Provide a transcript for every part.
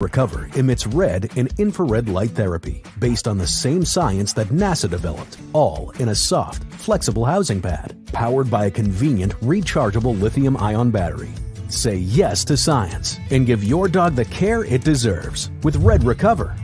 Recover emits red and infrared light therapy based on the same science that NASA developed, all in a soft, flexible housing pad powered by a convenient, rechargeable lithium-ion battery. Say yes to science and give your dog the care it deserves with Red Recover.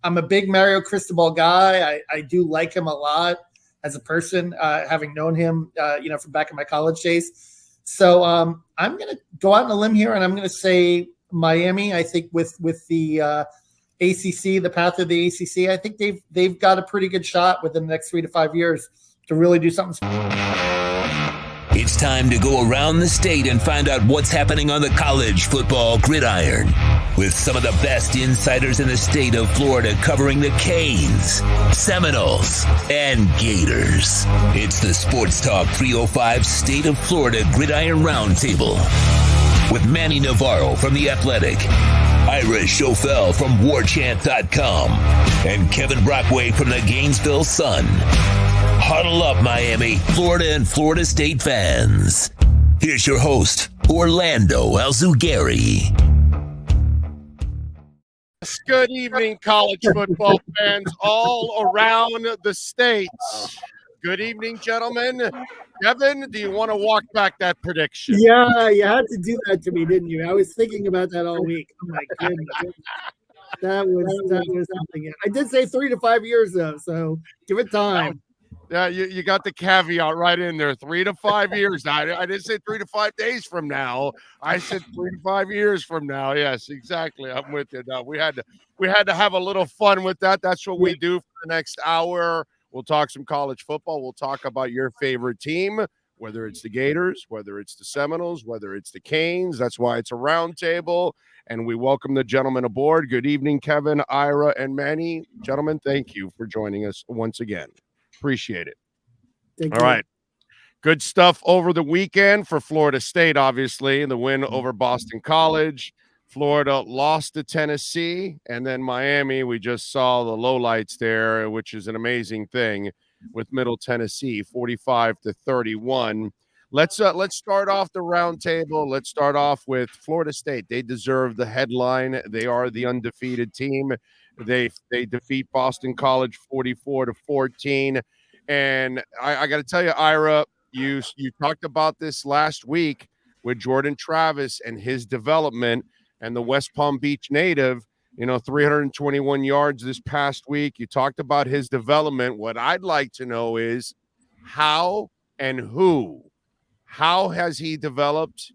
I'm a big Mario Cristobal guy. I do like him a lot as a person, having known him, from back in my college days. So I'm going to go out on a limb here, and I'm going to say Miami. I think with the ACC, the path of the ACC, I think they've got a pretty good shot within the next 3 to 5 years to really do something. It's time to go around the state and find out what's happening on the college football gridiron with some of the best insiders in the state of Florida covering the Canes, Seminoles, and Gators. It's the Sports Talk 305 State of Florida Gridiron Roundtable with Manny Navarro from The Athletic, Ira Schofel from warchant.com, and Kevin Brockway from the Gainesville Sun. Huddle up, Miami, Florida, and Florida State fans. Here's your host, Orlando Alzugari. Good evening, college football fans all around the state. Good evening, gentlemen. Kevin, do you want to walk back that prediction? Yeah, you had to do that to me, didn't you? I was thinking about that all week. Oh, my goodness. That was something. I did say 3 to 5 years, though, so give it time. Yeah, you got the caveat right in there. 3 to 5 years. I didn't say 3 to 5 days from now. I said 3 to 5 years from now. Yes, exactly. I'm with you. No, we had to have a little fun with that. That's what we do for the next hour. We'll talk some college football. We'll talk about your favorite team, whether it's the Gators, whether it's the Seminoles, whether it's the Canes. That's why it's a round table. And we welcome the gentlemen aboard. Good evening, Kevin, Ira, and Manny. Gentlemen, thank you for joining us once again. Appreciate it. Thank All you. right. Good stuff over the weekend for Florida State, obviously, the win over Boston College. Florida lost to Tennessee, and then Miami, we just saw the lowlights there, which is an amazing thing with Middle Tennessee, 45-31. Let's start off the round table. Let's start off with Florida State. They deserve the headline. They are the undefeated team. They defeat Boston College 44-14. And I got to tell you, Ira, you talked about this last week with Jordan Travis and his development and the West Palm Beach native, 321 yards this past week. You talked about his development. What I'd like to know is how and who. How has he developed?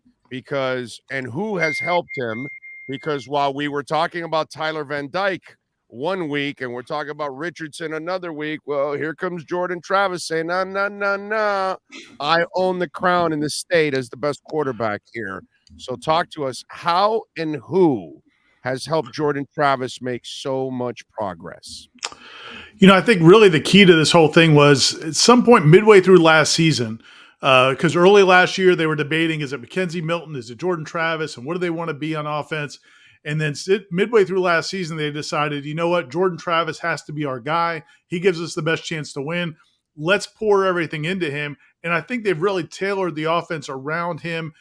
And who has helped him? Because while we were talking about Tyler Van Dyke one week and we're talking about Richardson another week, well, here comes Jordan Travis saying, no. I own the crown in the state as the best quarterback here. So talk to us. How and who has helped Jordan Travis make so much progress? I think really the key to this whole thing was at some point midway through last season, because early last year they were debating, is it Mackenzie Milton, is it Jordan Travis, and what do they want to be on offense? And then midway through last season, they decided, you know what, Jordan Travis has to be our guy. He gives us the best chance to win. Let's pour everything into him. And I think they've really tailored the offense around him,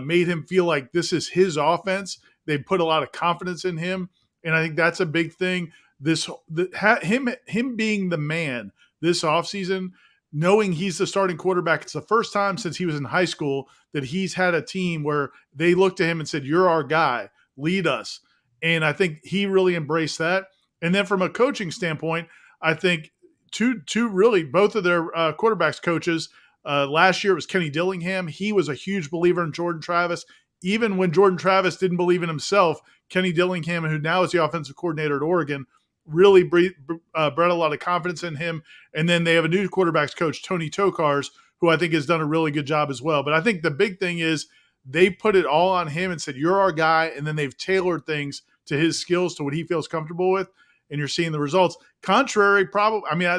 made him feel like this is his offense. They put a lot of confidence in him. And I think that's a big thing. Him being the man this offseason, knowing he's the starting quarterback, it's the first time since he was in high school that he's had a team where they looked to him and said, you're our guy, lead us. And I think he really embraced that. And then from a coaching standpoint, I think both of their quarterbacks coaches, last year it was Kenny Dillingham. He was a huge believer in Jordan Travis. Even when Jordan Travis didn't believe in himself, Kenny Dillingham, who now is the offensive coordinator at Oregon, really bred a lot of confidence in him. And then they have a new quarterbacks coach, Tony Tokars, who I think has done a really good job as well. But I think the big thing is they put it all on him and said, you're our guy. And then they've tailored things to his skills, to what he feels comfortable with. And you're seeing the results. Contrary,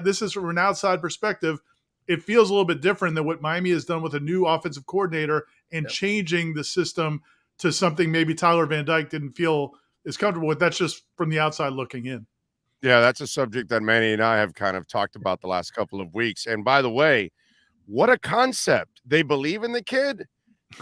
this is from an outside perspective. It feels a little bit different than what Miami has done with a new offensive coordinator and changing the system to something maybe Tyler Van Dyke didn't feel as comfortable with. That's just from the outside looking in. Yeah, that's a subject that Manny and I have kind of talked about the last couple of weeks. And by the way, what a concept. They believe in the kid.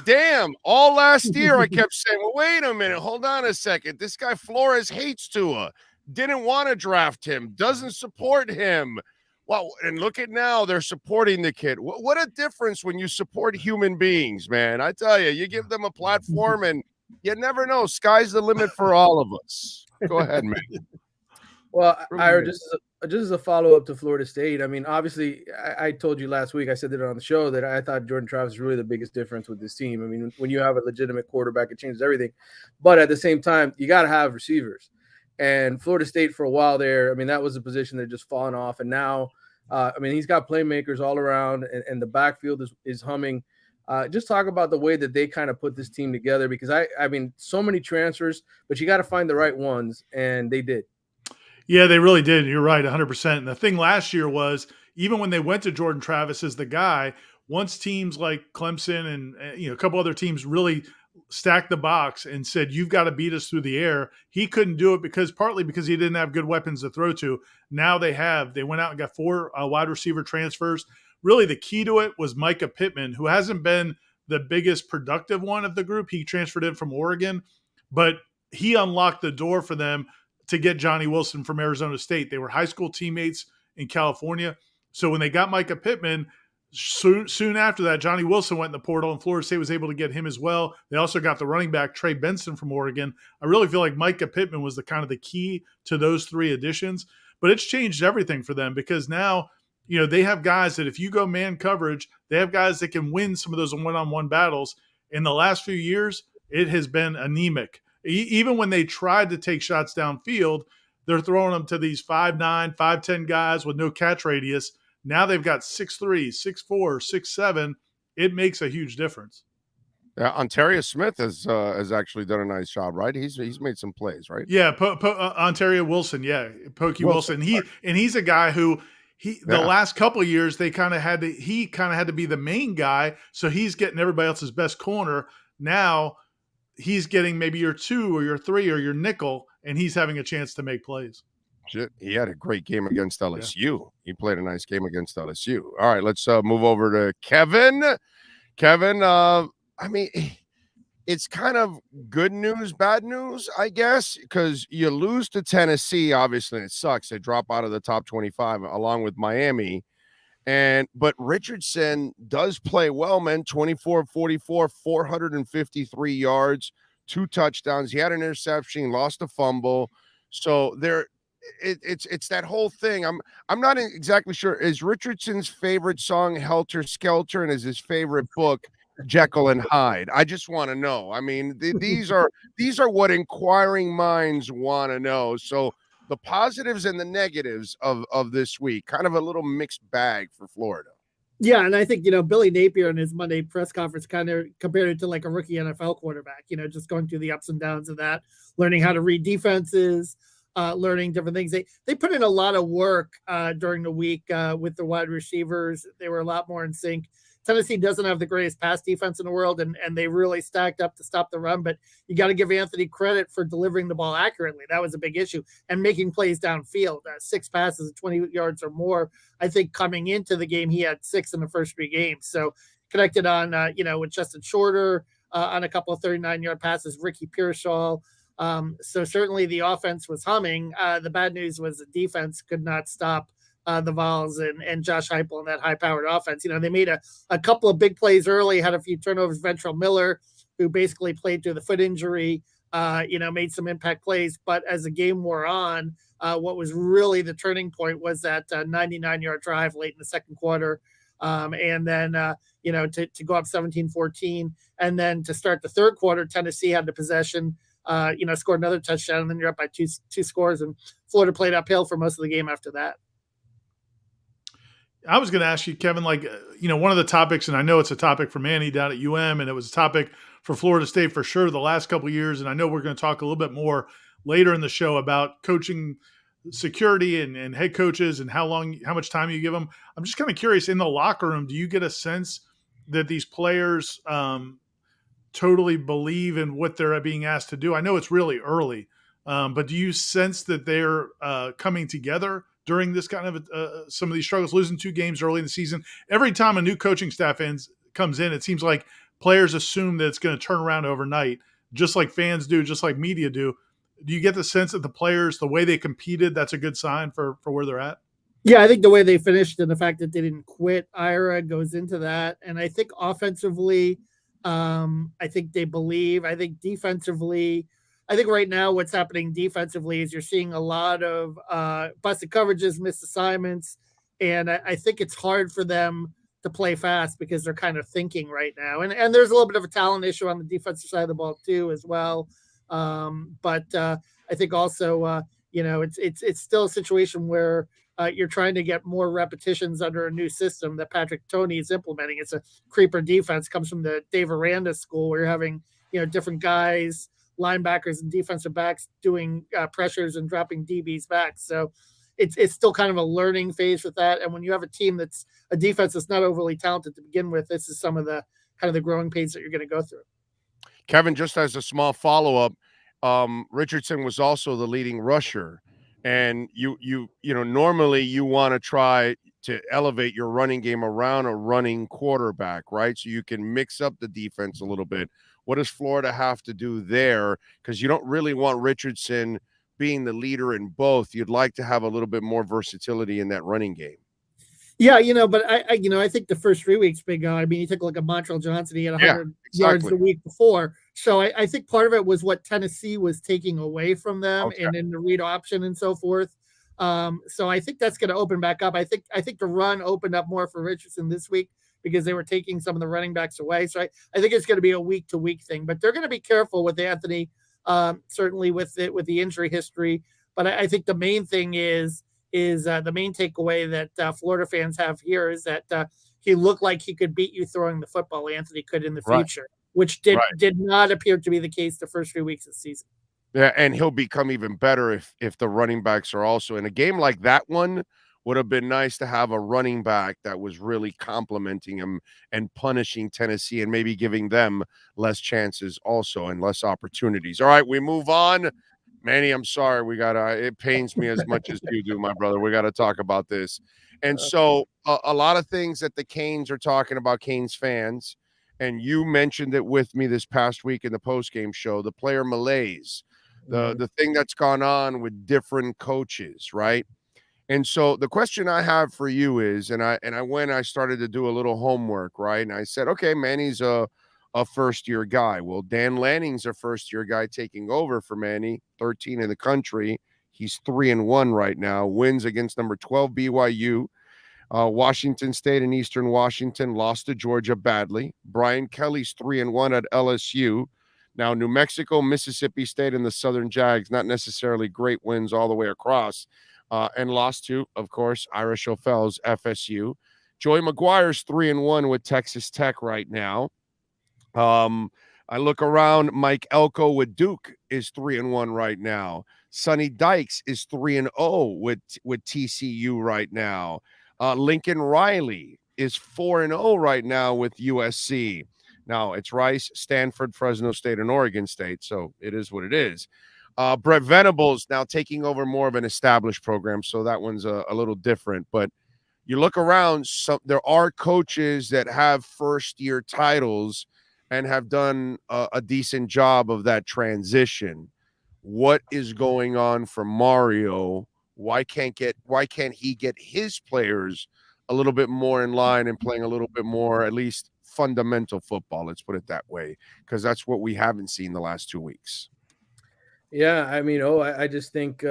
Damn, all last year I kept saying, well, wait a minute, hold on a second. This guy Flores hates Tua, didn't want to draft him, doesn't support him. Well, and look at now, they're supporting the kid. What a difference when you support human beings, man. I tell you, you give them a platform and you never know. Sky's the limit for all of us. Go ahead, man. Well, Ira, just as a follow-up to Florida State, I mean, obviously, I told you last week, I said it on the show, that I thought Jordan Travis is really the biggest difference with this team. I mean, when you have a legitimate quarterback, it changes everything. But at the same time, you got to have receivers. And Florida State, for a while there, I mean, that was a position that had just fallen off. And now, he's got playmakers all around, and the backfield is humming. Just talk about the way that they kind of put this team together, because, I mean, so many transfers, but you got to find the right ones, and they did. Yeah, they really did. You're right, 100%. And the thing last year was, even when they went to Jordan Travis as the guy, once teams like Clemson and a couple other teams really stacked the box and said, you've got to beat us through the air, he couldn't do it partly because he didn't have good weapons to throw to. Now they went out and got 4 wide receiver transfers. Really, the key to it was Micah Pittman, who hasn't been the biggest productive one of the group. He transferred in from Oregon, but he unlocked the door for them to get Johnny Wilson from Arizona State. They were high school teammates in California. So when they got Micah Pittman, soon after that, Johnny Wilson went in the portal, and Florida State was able to get him as well. They also got the running back, Trey Benson from Oregon. I really feel like Micah Pittman was the key to those 3 additions. But it's changed everything for them, because now, they have guys that if you go man coverage, they have guys that can win some of those one-on-one battles. In the last few years, it has been anemic. Even when they tried to take shots downfield, they're throwing them to these 5'9", 5'10" guys with no catch radius. Now they've got 6'3", 6'4", 6'7". It makes a huge difference. Yeah, Ontario Smith has actually done a nice job, right? He's made some plays, right? Yeah, Ontario Wilson, Pokey Wilson. He's a guy who the last couple of years he kind of had to be the main guy, so he's getting everybody else's best corner. Now he's getting maybe your 2 or your 3 or your nickel, and he's having a chance to make plays. Shit, he had a great game against LSU. Yeah. He played a nice game against LSU. All right, let's move over to Kevin. Kevin, it's kind of good news, bad news, I guess, because you lose to Tennessee, obviously, and it sucks. They drop out of the top 25 along with Miami. But Richardson does play well, man. 24-44, 453 yards, 2 touchdowns. He had an interception, lost a fumble. So it's that whole thing. I'm not exactly sure. Is Richardson's favorite song Helter Skelter, and is his favorite book Jekyll and Hyde? I just want to know. I mean, these are what inquiring minds want to know. So the positives and the negatives of this week, kind of a little mixed bag for Florida. Yeah, and I think, Billy Napier in his Monday press conference kind of compared it to like a rookie NFL quarterback, just going through the ups and downs of that, learning how to read defenses, learning different things. They put in a lot of work during the week with the wide receivers. They were a lot more in sync. Tennessee doesn't have the greatest pass defense in the world, and they really stacked up to stop the run. But you got to give Anthony credit for delivering the ball accurately. That was a big issue. And making plays downfield, 6 passes, 20 yards or more. I think coming into the game, he had 6 in the first 3 games. So connected on, with Justin Shorter on a couple of 39-yard passes, Ricky Pearsall. So certainly the offense was humming. The bad news was the defense could not stop the Vols and Josh Heupel and that high-powered offense. They made a couple of big plays early, had a few turnovers. Ventrell Miller, who basically played through the foot injury, made some impact plays. But as the game wore on, what was really the turning point was that 99-yard drive late in the second quarter. And then, to go up 17-14. And then to start the third quarter, Tennessee had the possession, scored another touchdown, and then you're up by two scores. And Florida played uphill for most of the game after that. I was going to ask you, Kevin, one of the topics, and I know it's a topic for Manny down at UM, and it was a topic for Florida State for sure the last couple of years. And I know we're going to talk a little bit more later in the show about coaching security and head coaches and how much time you give them. I'm just kind of curious, in the locker room, do you get a sense that these players totally believe in what they're being asked to do? I know it's really early, but do you sense that they're coming together during this kind of some of these struggles, losing 2 games early in the season? Every time a new coaching staff comes in, it seems like players assume that it's going to turn around overnight, just like fans do, just like media do. Do you get the sense that the players, the way they competed, that's a good sign for where they're at? Yeah, I think the way they finished and the fact that they didn't quit Ira goes into that. And I think offensively, I think they believe. I think defensively, I think right now what's happening defensively is you're seeing a lot of busted coverages, missed assignments, and I think it's hard for them to play fast because they're kind of thinking right now. And there's a little bit of a talent issue on the defensive side of the ball too as well. But I think also, it's still a situation where you're trying to get more repetitions under a new system that Patrick Toney is implementing. It's a creeper defense, comes from the Dave Aranda school, where you're having, different guys, linebackers and defensive backs doing pressures and dropping DBs back. So it's still kind of a learning phase with that. And when you have a team that's a defense that's not overly talented to begin with, this is some of the kind of the growing pains that you're going to go through. Kevin, just as a small follow-up, Richardson was also the leading rusher. And you normally you want to try to elevate your running game around a running quarterback, right? So you can mix up the defense a little bit. What does Florida have to do there? Because you don't really want Richardson being the leader in both. You'd like to have a little bit more versatility in that running game. Yeah, but I think the first 3 weeks, Big O, you took like a Montrell Johnson, he had 100 yards the week before. So I think part of it was what Tennessee was taking away from them and in the read option and so forth. So I think that's going to open back up. I think the run opened up more for Richardson this week because they were taking some of the running backs away. So I think it's going to be a week-to-week thing. But they're going to be careful with Anthony, certainly with the injury history. But I think the main thing is the main takeaway that Florida fans have here is that he looked like he could beat you throwing the football. Anthony could in the future, which did not appear to be the case the first 3 weeks of the season. Yeah, and he'll become even better if the running backs are also in a game like that. One would have been nice to have a running back that was really complimenting him and punishing Tennessee and maybe giving them less chances also and less opportunities. All right, we move on. Manny, I'm sorry. It pains me as much as you do, my brother. We got to talk about this. And so a lot of things that the Canes are talking about, Canes fans, and you mentioned it with me this past week in the postgame show, the player malaise, the thing that's gone on with different coaches, right? And so the question I have for you is, I started to do a little homework, right? And I said, okay, Manny's a first-year guy. Well, Dan Lanning's a first-year guy taking over for Manny, 13 in the country. He's 3-1 right now, wins against number 12 BYU. Washington State and Eastern Washington lost to Georgia badly. Brian Kelly's 3-1 at LSU. Now, New Mexico, Mississippi State, and the Southern Jags, not necessarily great wins all the way across, and lost to, of course, Ira Schoffels, FSU. Joey McGuire's 3-1 with Texas Tech right now. I look around, Mike Elko with Duke is 3-1 right now. Sonny Dykes is 3-0 with TCU right now. Lincoln Riley is 4-0 right now with USC. Now, it's Rice, Stanford, Fresno State, and Oregon State, so it is what it is. Brett Venables now taking over more of an established program, so that one's a little different. But you look around, there are coaches that have first-year titles and have done a decent job of that transition. What is going on for Mario? Why can't he get his players a little bit more in line and playing a little bit more, at least fundamental football? Let's put it that way, because that's what we haven't seen the last 2 weeks. Yeah, I just think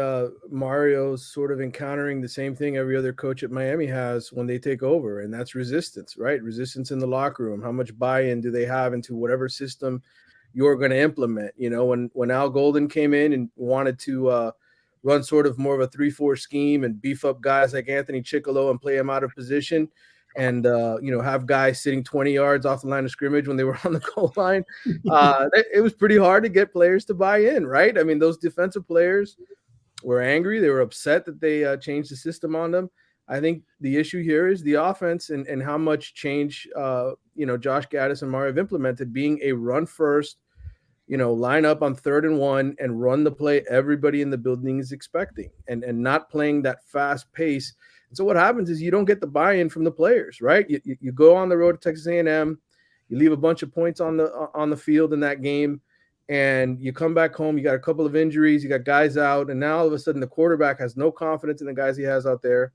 Mario's sort of encountering the same thing every other coach at Miami has when they take over, and that's resistance, right? Resistance in the locker room. How much buy-in do they have into whatever system you're going to implement? When Al Golden came in and wanted to run sort of more of a 3-4 scheme and beef up guys like Anthony Chickalo and play him out of position and, have guys sitting 20 yards off the line of scrimmage when they were on the goal line. It was pretty hard to get players to buy in, right? I mean, those defensive players were angry. They were upset that they changed the system on them. I think the issue here is the offense and how much change, Josh Gattis and Mario have implemented, being a run first, line up on 3rd and 1 and run the play everybody in the building is expecting and not playing that fast pace. And so what happens is you don't get the buy-in from the players, right? You go on the road to Texas A&M, you leave a bunch of points on the field in that game, and you come back home, you got a couple of injuries, you got guys out, and now all of a sudden the quarterback has no confidence in the guys he has out there,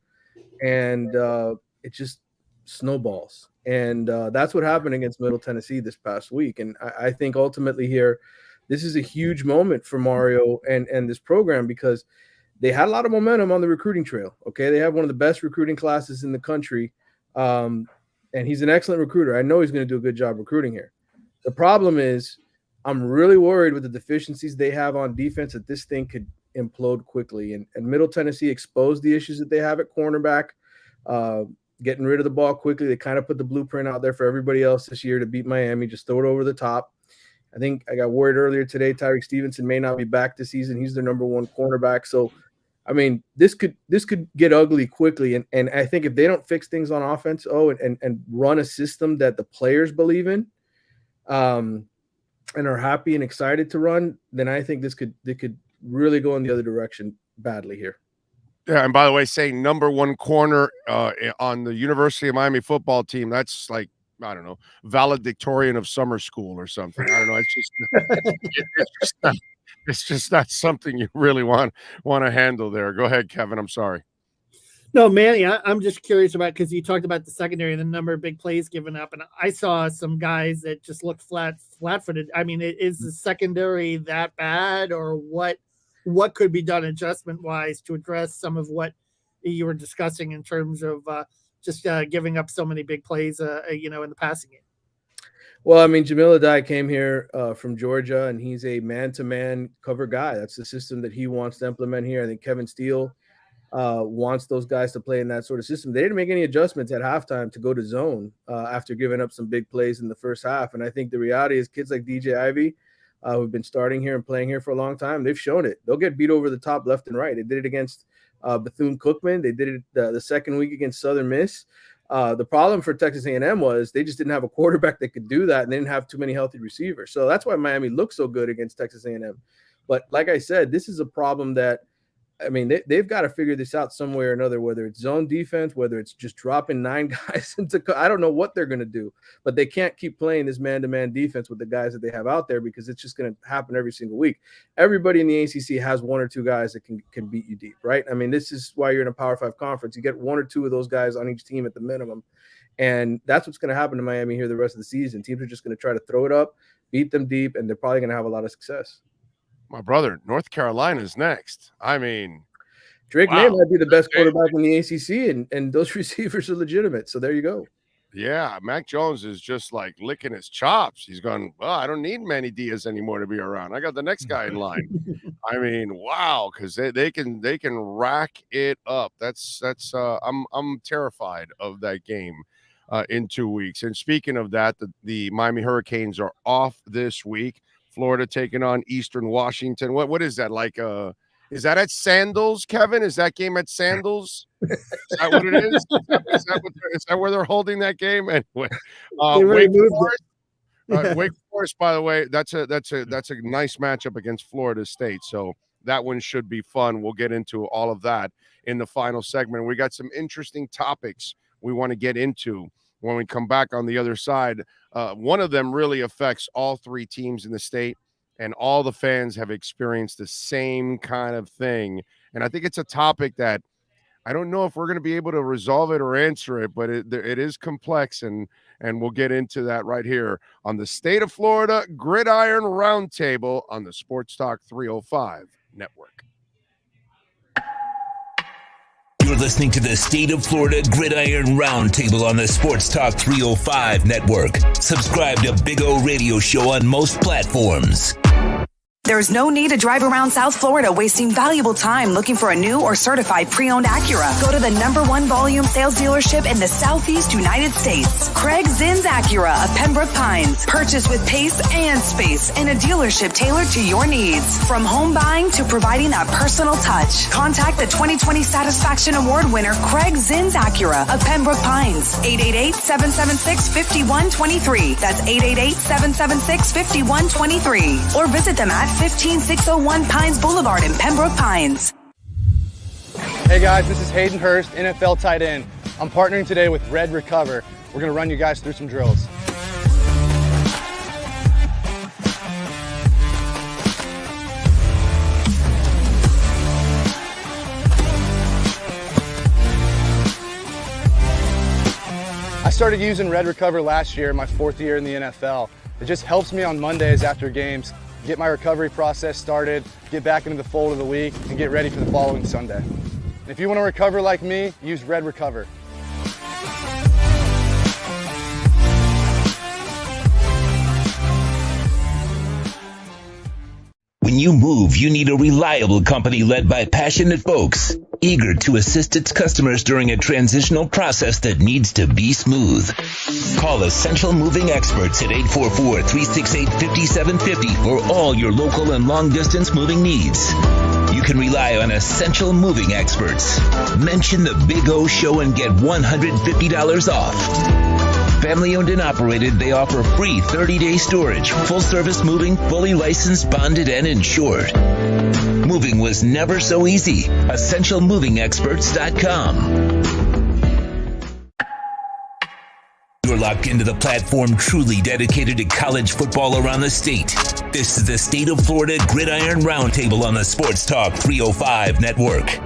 and it just snowballs. And that's what happened against Middle Tennessee this past week. And I think ultimately here, this is a huge moment for Mario and this program because they had a lot of momentum on the recruiting trail. Okay, they have one of the best recruiting classes in the country, and he's an excellent recruiter. I know he's going to do a good job recruiting here. The problem is I'm really worried with the deficiencies they have on defense that this thing could implode quickly. And Middle Tennessee exposed the issues that they have at cornerback, getting rid of the ball quickly. They kind of put the blueprint out there for everybody else this year to beat Miami, just throw it over the top. I think I got worried earlier today, Tyreek Stevenson may not be back this season. He's their number 1 cornerback. So, I mean, this could get ugly quickly. And I think if they don't fix things on offense, and run a system that the players believe in, and are happy and excited to run, then I think they could really go in the other direction badly here. Yeah, and by the way, saying number 1 corner on the University of Miami football team, that's like, I don't know, valedictorian of summer school or something. I don't know. It's just not something you really want to handle there. Go ahead, Kevin. I'm sorry. No, Manny, I'm just curious about, because you talked about the secondary and the number of big plays given up, and I saw some guys that just looked flat-footed. I mean, is the secondary that bad, or what could be done adjustment-wise to address some of what you were discussing in terms of just giving up so many big plays, in the passing game? Well, I mean, Jamil Adai came here from Georgia, and he's a man-to-man cover guy. That's the system that he wants to implement here. I think Kevin Steele wants those guys to play in that sort of system. They didn't make any adjustments at halftime to go to zone after giving up some big plays in the first half. And I think the reality is kids like DJ Ivey, who've been starting here and playing here for a long time, they've shown it. They'll get beat over the top left and right. They did it against Bethune-Cookman. They did it the second week against Southern Miss. The problem for Texas A&M was they just didn't have a quarterback that could do that, and they didn't have too many healthy receivers. So that's why Miami looked so good against Texas A&M. But like I said, this is a problem that, I mean, they've got to figure this out some way or another, whether it's zone defense, whether it's just dropping 9 guys into – I don't know what they're going to do. But they can't keep playing this man-to-man defense with the guys that they have out there because it's just going to happen every single week. Everybody in the ACC has 1 or 2 guys that can beat you deep, right? I mean, this is why you're in a Power 5 conference. You get 1 or 2 of those guys on each team at the minimum. And that's what's going to happen to Miami here the rest of the season. Teams are just going to try to throw it up, beat them deep, and they're probably going to have a lot of success. My brother, North Carolina's next. I mean – Drake May might be the best quarterback in the ACC, and those receivers are legitimate. So there you go. Yeah, Mac Jones is just like licking his chops. He's going, well, I don't need Manny Diaz anymore to be around. I got the next guy in line. I mean, wow, because they can rack it up. I'm terrified of that game in 2 weeks. And speaking of that, the Miami Hurricanes are off this week. Florida taking on Eastern Washington. What is that like? Is that at Sandals, Kevin? Is that game at Sandals? Is that what it is? Is that where they're holding that game? Anyway, Wake Forest, by the way, that's a nice matchup against Florida State. So that one should be fun. We'll get into all of that in the final segment. We got some interesting topics we want to get into when we come back on the other side. One of them really affects all 3 teams in the state. And all the fans have experienced the same kind of thing. And I think it's a topic that I don't know if we're going to be able to resolve it or answer it, but it is complex. And we'll get into that right here on the State of Florida Gridiron Roundtable on the Sportstalk305 Network. You're listening to the State of Florida Gridiron Roundtable on the Sportstalk305 Network. Subscribe to Big O Radio Show on most platforms. There's no need to drive around South Florida wasting valuable time looking for a new or certified pre-owned Acura. Go to the #1 volume sales dealership in the Southeast United States. Craig Zinn's Acura of Pembroke Pines. Purchase with pace and space in a dealership tailored to your needs. From home buying to providing that personal touch. Contact the 2020 Satisfaction Award winner Craig Zinn's Acura of Pembroke Pines. 888-776-5123. That's 888-776-5123. Or visit them at 15601 Pines Boulevard in Pembroke Pines. Hey guys, this is Hayden Hurst, NFL tight end. I'm partnering today with Red Recover. We're going to run you guys through some drills. I started using Red Recover last year, my 4th year in the NFL. It just helps me on Mondays after games, get my recovery process started, get back into the fold of the week, and get ready for the following Sunday. If you want to recover like me, use Red Recover. When you move, you need a reliable company led by passionate folks, eager to assist its customers during a transitional process that needs to be smooth. Call Essential Moving Experts at 844-368-5750 for all your local and long-distance moving needs. You can rely on Essential Moving Experts. Mention the Big O Show and get $150 off. Family owned and operated, they offer free 30-day storage, full-service moving, fully licensed, bonded, and insured. Moving was never so easy. EssentialMovingExperts.com. You're locked into the platform truly dedicated to college football around the state. This is the State of Florida Gridiron Roundtable on the Sportstalk305 Network.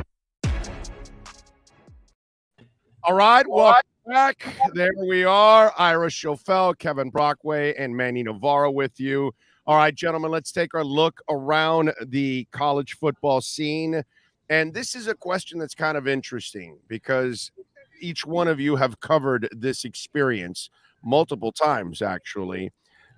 All right, welcome back. There we are. Ira Schofel, Kevin Brockway, and Manny Navarro with you. All right, gentlemen, let's take our look around the college football scene. And this is a question that's kind of interesting because each one of you have covered this experience multiple times, actually.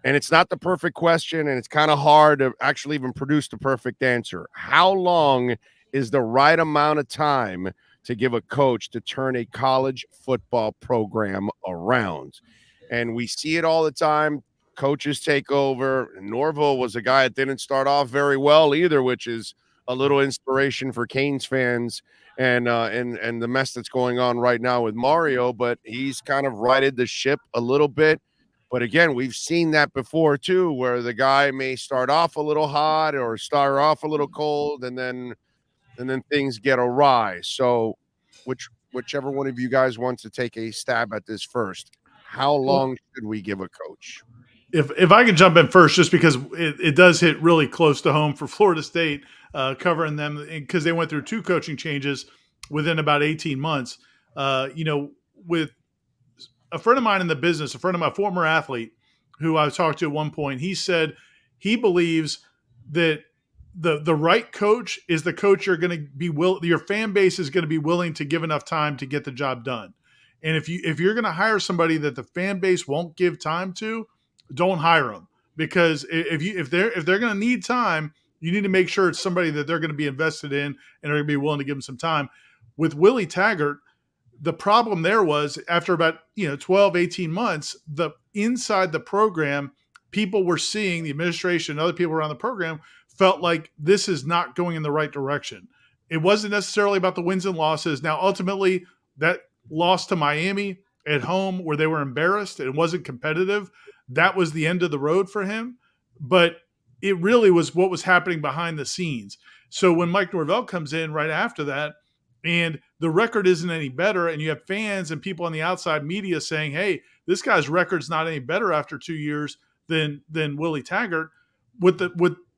And it's not the perfect question, and it's kind of hard to actually even produce the perfect answer. How long is the right amount of time to give a coach to turn a college football program around? And we see it all the time. Coaches take over. Norville was a guy that didn't start off very well either, which is a little inspiration for Canes fans and the mess that's going on right now with Mario. But he's kind of righted the ship a little bit. But again, we've seen that before too, where the guy may start off a little hot or start off a little cold, and then things get awry. So whichever one of you guys wants to take a stab at this first, how long should we give a coach? If I can jump in first, just because it does hit really close to home for Florida State, covering them, because they went through 2 coaching changes within about 18 months. With a friend of mine in the business, a friend of my former athlete who I talked to at one point, he said he believes that the right coach is the coach you're going to be your fan base is going to be willing to give enough time to get the job done. And if you're going to hire somebody that the fan base won't give time to, don't hire them, because if they're going to need time, you need to make sure it's somebody that they're going to be invested in and are going to be willing to give them some time. With Willie Taggart, the problem there was after about 12, 18 months, inside the program, people were seeing, the administration and other people around the program felt like this is not going in the right direction. It wasn't necessarily about the wins and losses. Now, ultimately, that loss to Miami at home where they were embarrassed and it wasn't competitive, that was the end of the road for him. But it really was what was happening behind the scenes. So when Mike Norvell comes in right after that, and the record isn't any better, and you have fans and people on the outside media saying, hey, this guy's record's not any better after 2 years than Willie Taggart, what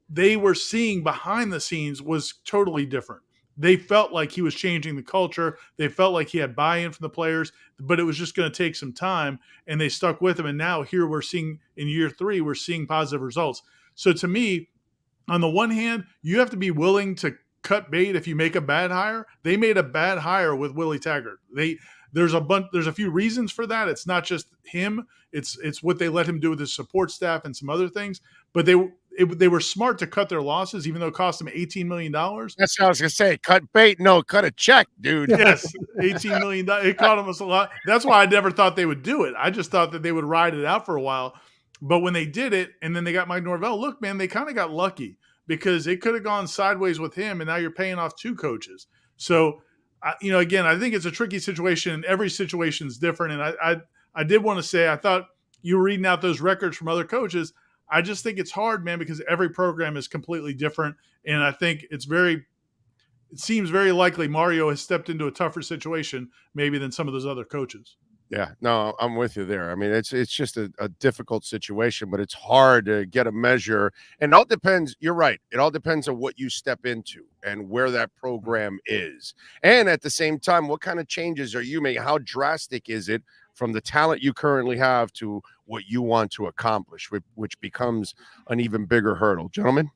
they were seeing behind the scenes was totally different. They felt like he was changing the culture. They felt like he had buy-in from the players, but it was just going to take some time, and they stuck with him. And now here we're seeing in year 3, we're seeing positive results. So to me, on the one hand, you have to be willing to cut bait if you make a bad hire. They made a bad hire with Willie Taggart. There's a few reasons for that. It's not just him. It's what they let him do with his support staff and some other things. But they were smart to cut their losses, even though it cost them $18 million. That's what I was gonna say. Cut bait, no, cut a check, dude. Yes, $18 million. It cost them a lot. That's why I never thought they would do it. I just thought that they would ride it out for a while. But when they did it, and then they got Mike Norvell, look, man, they kind of got lucky because it could have gone sideways with him, and now you're paying off two coaches. So, again, I think it's a tricky situation, and every situation is different. And I did want to say, I thought you were reading out those records from other coaches. I just think it's hard, man, because every program is completely different. And I think it seems very likely Mario has stepped into a tougher situation maybe than some of those other coaches. Yeah, no, I'm with you there. I mean, it's just a difficult situation, but it's hard to get a measure. And it all depends. You're right. It all depends on what you step into and where that program is. And at the same time, what kind of changes are you making? How drastic is it from the talent you currently have to what you want to accomplish, which becomes an even bigger hurdle. Gentlemen?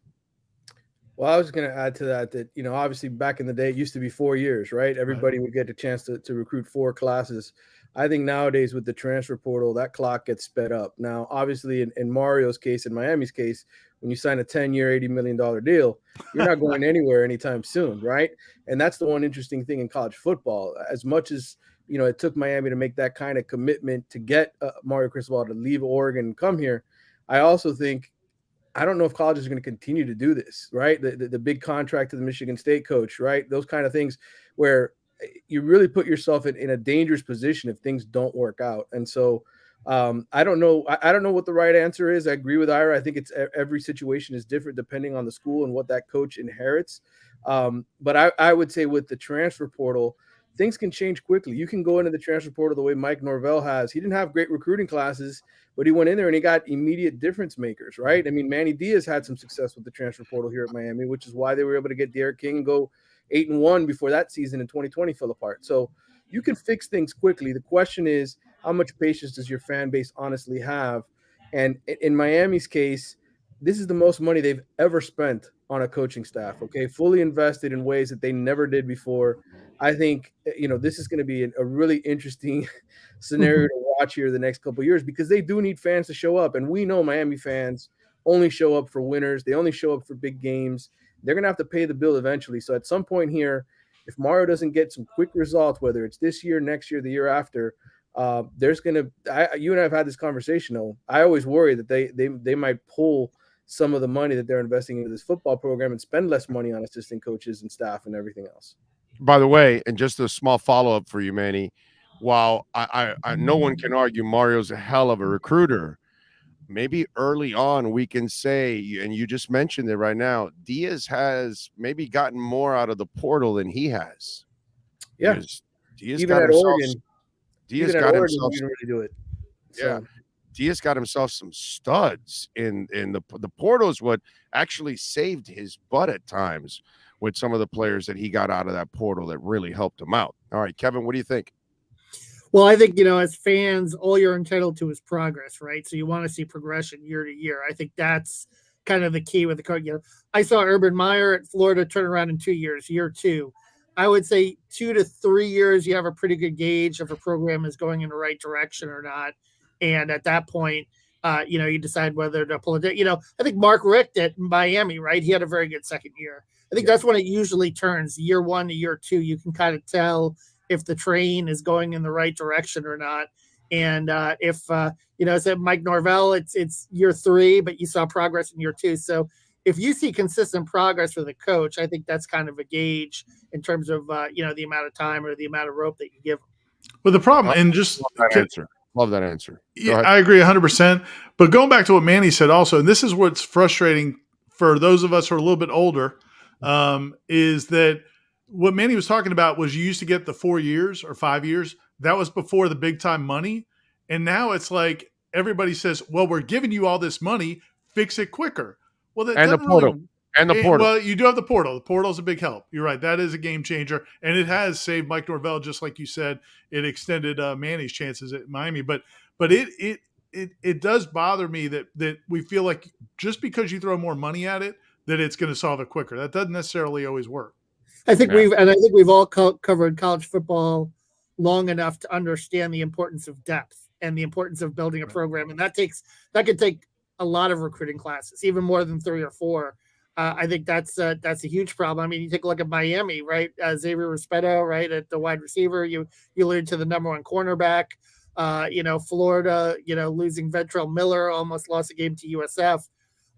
Well, I was going to add to that, obviously back in the day, it used to be 4 years, right? Everybody would get a chance to recruit 4 classes. I think nowadays with the transfer portal, that clock gets sped up. Now, obviously in Mario's case, in Miami's case, when you sign a 10-year, $80 million deal, you're not going anywhere anytime soon, right? And that's the one interesting thing in college football. As much as, it took Miami to make that kind of commitment to get Mario Cristobal to leave Oregon and come here, I also think, I don't know if colleges are going to continue to do this, right? The big contract to the Michigan State coach, right? Those kind of things where you really put yourself in a dangerous position if things don't work out. And so I don't know. I don't know what the right answer is. I agree with Ira. I think every situation is different depending on the school and what that coach inherits. But I would say with the transfer portal, things can change quickly. You can go into the transfer portal the way Mike Norvell has. He didn't have great recruiting classes, but he went in there and he got immediate difference makers, right? I mean, Manny Diaz had some success with the transfer portal here at Miami, which is why they were able to get Derek King and go 8-1 before that season in 2020 fell apart. So you can fix things quickly. The question is, how much patience does your fan base honestly have? And in Miami's case, this is the most money they've ever spent on a coaching staff, okay? Fully invested in ways that they never did before. I think, this is going to be a really interesting scenario to watch here the next couple of years because they do need fans to show up. And we know Miami fans only show up for winners. They only show up for big games. They're going to have to pay the bill eventually. So at some point here, if Mario doesn't get some quick results, whether it's this year, next year, the year after, there's going to – you and I have had this conversation, though. I always worry that they might pull some of the money that they're investing into this football program and spend less money on assistant coaches and staff and everything else. By the way, and just a small follow-up for you, Manny, while I no one can argue Mario's a hell of a recruiter, maybe early on we can say, and you just mentioned it right now, Diaz has maybe gotten more out of the portal than he has. Yeah. Diaz even got at himself, Oregon, Diaz got himself. he didn't really do it. So. Yeah. Diaz got himself some studs in the portal is what actually saved his butt at times with some of the players that he got out of that portal that really helped him out. All right, Kevin, what do you think? Well, I think, as fans, all you're entitled to is progress, right? So you want to see progression year to year. I think that's kind of the key with the coach. I saw Urban Meyer at Florida turn around in 2 years, year 2. I would say 2 to 3 years, you have a pretty good gauge if a program is going in the right direction or not. And at that point, you decide whether to pull it. I think Mark Richt at Miami, right? He had a very good second year. I think that's when it usually turns. Year 1 to year 2, you can kind of tell if the train is going in the right direction or not. And if said Mike Norvell, it's year 3, but you saw progress in year 2. So if you see consistent progress with a coach, I think that's kind of a gauge in terms of the amount of time or the amount of rope that you give them. Well, the problem, and just love that answer. Yeah, I agree 100%. But going back to what Manny said also, and this is what's frustrating for those of us who are a little bit older, is that what Manny was talking about was you used to get the 4 years or 5 years. That was before the big time money. And now it's like everybody says, well, we're giving you all this money, fix it quicker. Well, that the portal. Well, you do have the portal. The portal is a big help. You're right. That is a game changer. And it has saved Mike Norvell, just like you said. It extended Manny's chances at Miami. But it does bother me that we feel like just because you throw more money at it, that it's going to solve it quicker. That doesn't necessarily always work. I think we've all covered college football long enough to understand the importance of depth and the importance of building a program. And that could take a lot of recruiting classes, even more than 3 or 4. I think that's a huge problem. I mean, you take a look at Miami, right? Xavier Respeto, right, at the wide receiver. You alluded to the number 1 cornerback. Florida, losing Ventrell Miller, almost lost a game to USF.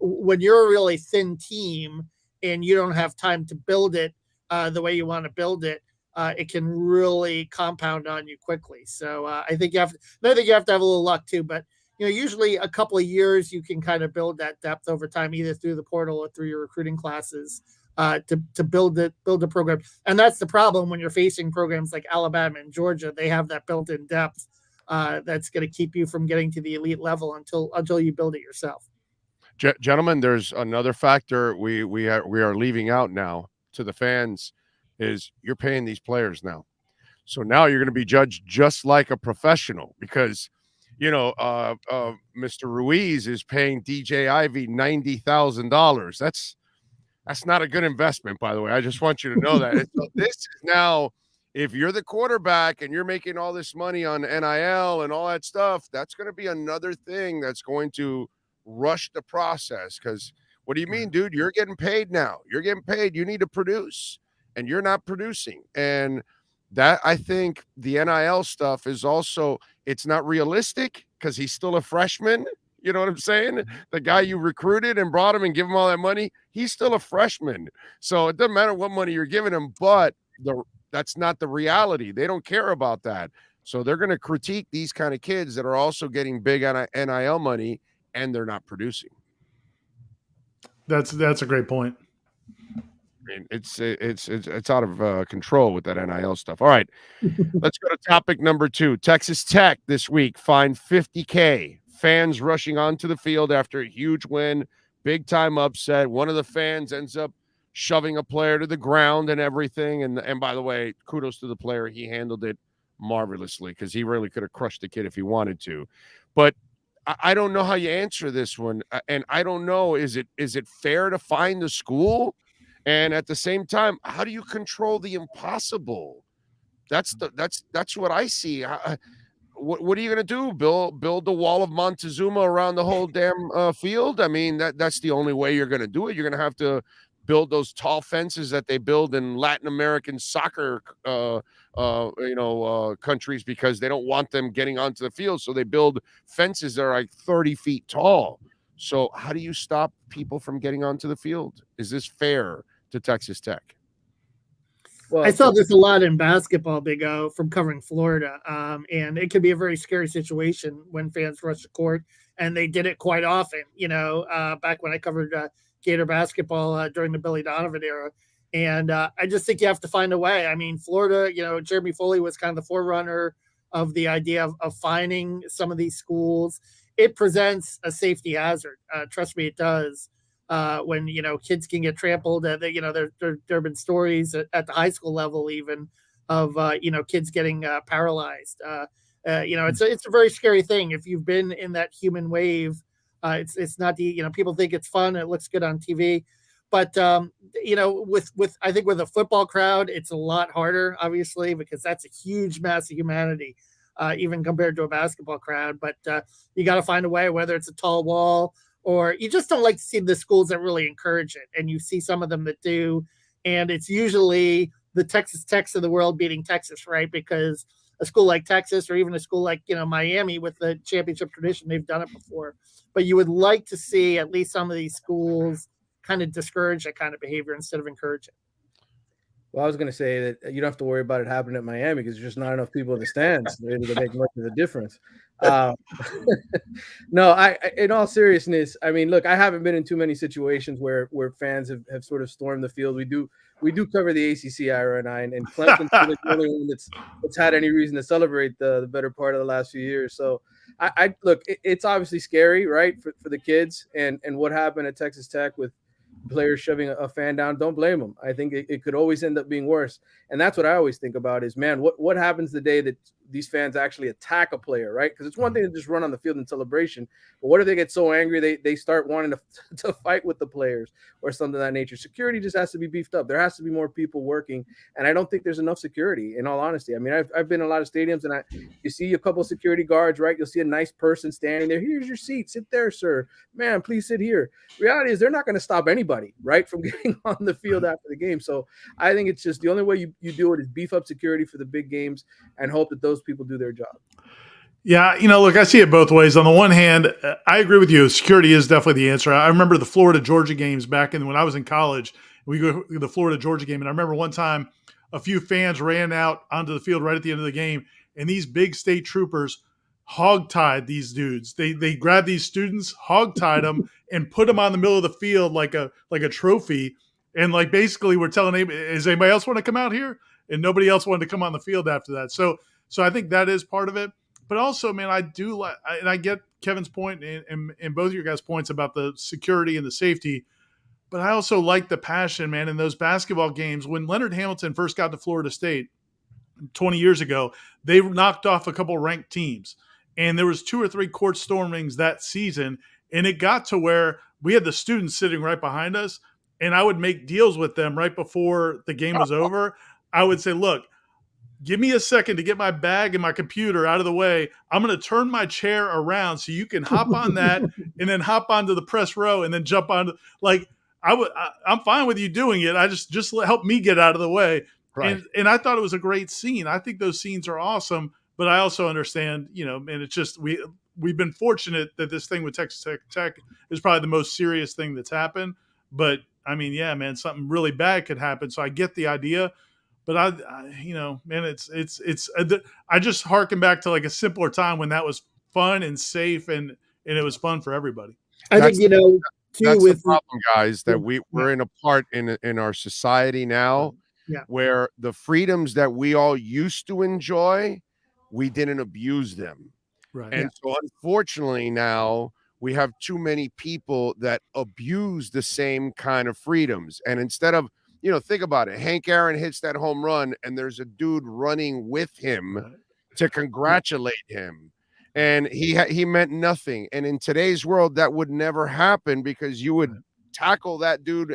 When you're a really thin team and you don't have time to build it the way you want to build it, it can really compound on you quickly. So I think you have to have a little luck too. But usually a couple of years you can kind of build that depth over time, either through the portal or through your recruiting classes to build a program. And that's the problem when you're facing programs like Alabama and Georgia. They have that built-in depth that's going to keep you from getting to the elite level until you build it yourself. Gentlemen, there's another factor we are leaving out now to the fans is you're paying these players now. So now you're going to be judged just like a professional because, Mr. Ruiz is paying DJ Ivey $90,000. That's not a good investment, by the way. I just want you to know that. So this is now, if you're the quarterback and you're making all this money on NIL and all that stuff, that's going to be another thing that's going to rush the process. Because what do you mean, dude? You're getting paid now. You're getting paid. You need to produce, and you're not producing. And that, I think the NIL stuff is also, it's not realistic because he's still a freshman. You know what I'm saying? The guy you recruited and brought him and give him all that money, he's still a freshman. So it doesn't matter what money you're giving him, but that's not the reality. They don't care about that. So they're going to critique these kind of kids that are also getting big on NIL money and they're not producing. That's a great point. I mean, it's out of control with that NIL stuff. All right, let's go to topic number 2. Texas Tech this week fined $50K. Fans rushing onto the field after a huge win, big time upset. One of the fans ends up shoving a player to the ground and everything. And by the way, kudos to the player. He handled it marvelously because he really could have crushed the kid if he wanted to. But I don't know how you answer this one. And I don't know, is it fair to fine the school? And at the same time, how do you control the impossible? That's what I see. What are you going to do? Build the wall of Montezuma around the whole damn field? I mean, that's the only way you're going to do it. You're going to have to build those tall fences that they build in Latin American soccer, countries because they don't want them getting onto the field. So they build fences that are like 30 feet tall. So how do you stop people from getting onto the field? Is this fair to Texas Tech? Well, I saw this a lot in basketball, Big O, from covering Florida. And it can be a very scary situation when fans rush the court, and they did it quite often, back when I covered Gator basketball during the Billy Donovan era. And I just think you have to find a way. I mean, Florida, Jeremy Foley was kind of the forerunner of the idea of fining some of these schools. It presents a safety hazard. Trust me, it does. When kids can get trampled, there have been stories at the high school level even of kids getting paralyzed. It's a very scary thing. If you've been in that human wave, it's not people think it's fun, it looks good on TV, but with I think with a football crowd, it's a lot harder, obviously, because that's a huge mass of humanity, even compared to a basketball crowd. But you got to find a way, whether it's a tall wall. Or you just don't like to see the schools that really encourage it. And you see some of them that do. And it's usually the Texas Techs of the world beating Texas, right? Because a school like Texas or even a school like, Miami with the championship tradition, they've done it before. But you would like to see at least some of these schools kind of discourage that kind of behavior instead of encourage it. Well, I was going to say that you don't have to worry about it happening at Miami because there's just not enough people in the stands really to make much of a difference. No, in all seriousness, I mean, look, I haven't been in too many situations where fans have sort of stormed the field. We do cover the ACC, Ira and I, and Clemson's the only one that's had any reason to celebrate the better part of the last few years. So I look, it's obviously scary, right, for the kids and what happened at Texas Tech with players shoving a fan down. Don't blame them. I think it could always end up being worse. And that's what I always think about is, man, what happens the day that these fans actually attack a player, right? Because it's one thing to just run on the field in celebration, but what if they get so angry they start wanting to fight with the players or something of that nature? Security just has to be beefed up. There has to be more people working, and I don't think there's enough security, in all honesty. I mean, I've been in a lot of stadiums, and you see a couple of security guards, right? You'll see a nice person standing there. Here's your seat. Sit there, sir. Man, please sit here. Reality is they're not going to stop anybody, right, from getting on the field after the game. So I think it's just the only way you do it is beef up security for the big games and hope that those people do their job. Yeah, look, I see it both ways. On the one hand, I agree with you. Security is definitely the answer. I remember the Florida-Georgia games back when I was in college. We go to the Florida-Georgia game, and I remember one time a few fans ran out onto the field right at the end of the game, and these big state troopers hog-tied these dudes. They grabbed these students, hog-tied them, and put them on the middle of the field like a trophy, and like basically we're telling anybody, does anybody else want to come out here? And nobody else wanted to come on the field after that. So I think that is part of it. But also, man, I do like, and I get Kevin's point and both of your guys' points about the security and the safety, but I also like the passion, man, in those basketball games. When Leonard Hamilton first got to Florida State 20 years ago, they knocked off a couple ranked teams. And there was 2 or 3 court stormings that season, and it got to where we had the students sitting right behind us, and I would make deals with them right before the game was over. I would say, look, give me a second to get my bag and my computer out of the way. I'm going to turn my chair around so you can hop on that and then hop onto the press row and then jump on. Like, I'm fine with you doing it. I just help me get out of the way. Right. And I thought it was a great scene. I think those scenes are awesome, but I also understand, and it's just we've been fortunate that this thing with Texas Tech is probably the most serious thing that's happened. But I mean, yeah, man, something really bad could happen. So I get the idea. But man, I just harken back to like a simpler time when that was fun and safe and it was fun for everybody. I think, that's the problem, guys, that we're in a part in our society now where the freedoms that we all used to enjoy, we didn't abuse them. Right. And so unfortunately now we have too many people that abuse the same kind of freedoms. And instead of, think about it. Hank Aaron hits that home run, and there's a dude running with him to congratulate him. And he meant nothing. And in today's world, that would never happen because you would tackle that dude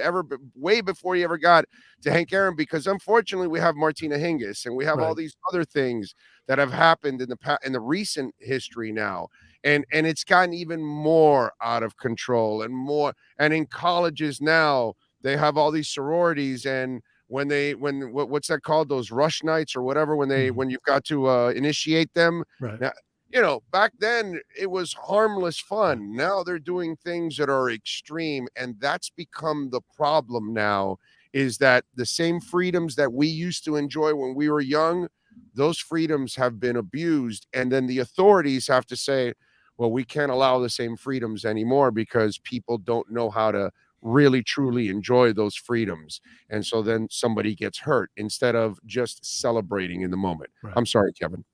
way before you ever got to Hank Aaron, because unfortunately we have Martina Hingis and we have all these other things that have happened in the recent history now. And it's gotten even more out of control and more. And in colleges now, they have all these sororities, and what's that called? Those rush nights or whatever, when you've got to initiate them. Right. Now, back then it was harmless fun. Now they're doing things that are extreme, and that's become the problem now, is that the same freedoms that we used to enjoy when we were young, those freedoms have been abused, and then the authorities have to say, well, we can't allow the same freedoms anymore because people don't know how to really truly enjoy those freedoms. And so then somebody gets hurt instead of just celebrating in the moment. Right. I'm sorry, Kevin.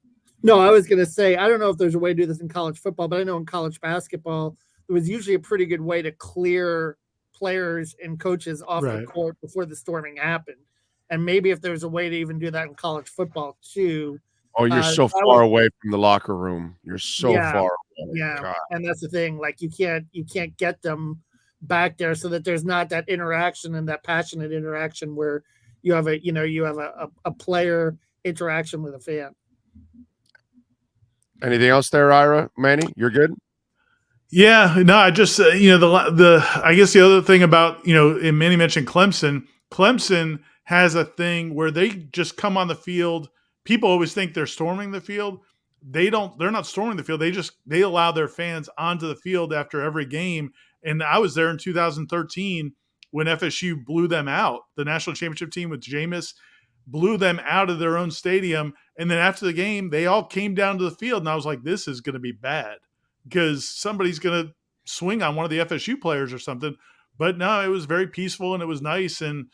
No, I was going to say, I don't know if there's a way to do this in college football, but I know in college basketball, there was usually a pretty good way to clear players and coaches off the court before the storming happened. And maybe if there's a way to even do that in college football too. Oh, you're so far away from the locker room. You're so far away. Yeah. God. And that's the thing. Like you can't get them back there so that there's not that interaction and that passionate interaction where you have a player interaction with a fan. Anything else there, Ira? Manny, you're good? Yeah, no, I just I guess the other thing about, and Manny mentioned Clemson has a thing where they just come on the field. People always think they're storming the field. They're not storming the field. They allow their fans onto the field after every game. And I was there in 2013 when FSU blew them out. The national championship team with Jameis blew them out of their own stadium. And then after the game, they all came down to the field. And I was like, this is going to be bad because somebody's going to swing on one of the FSU players or something. But no, it was very peaceful and it was nice. And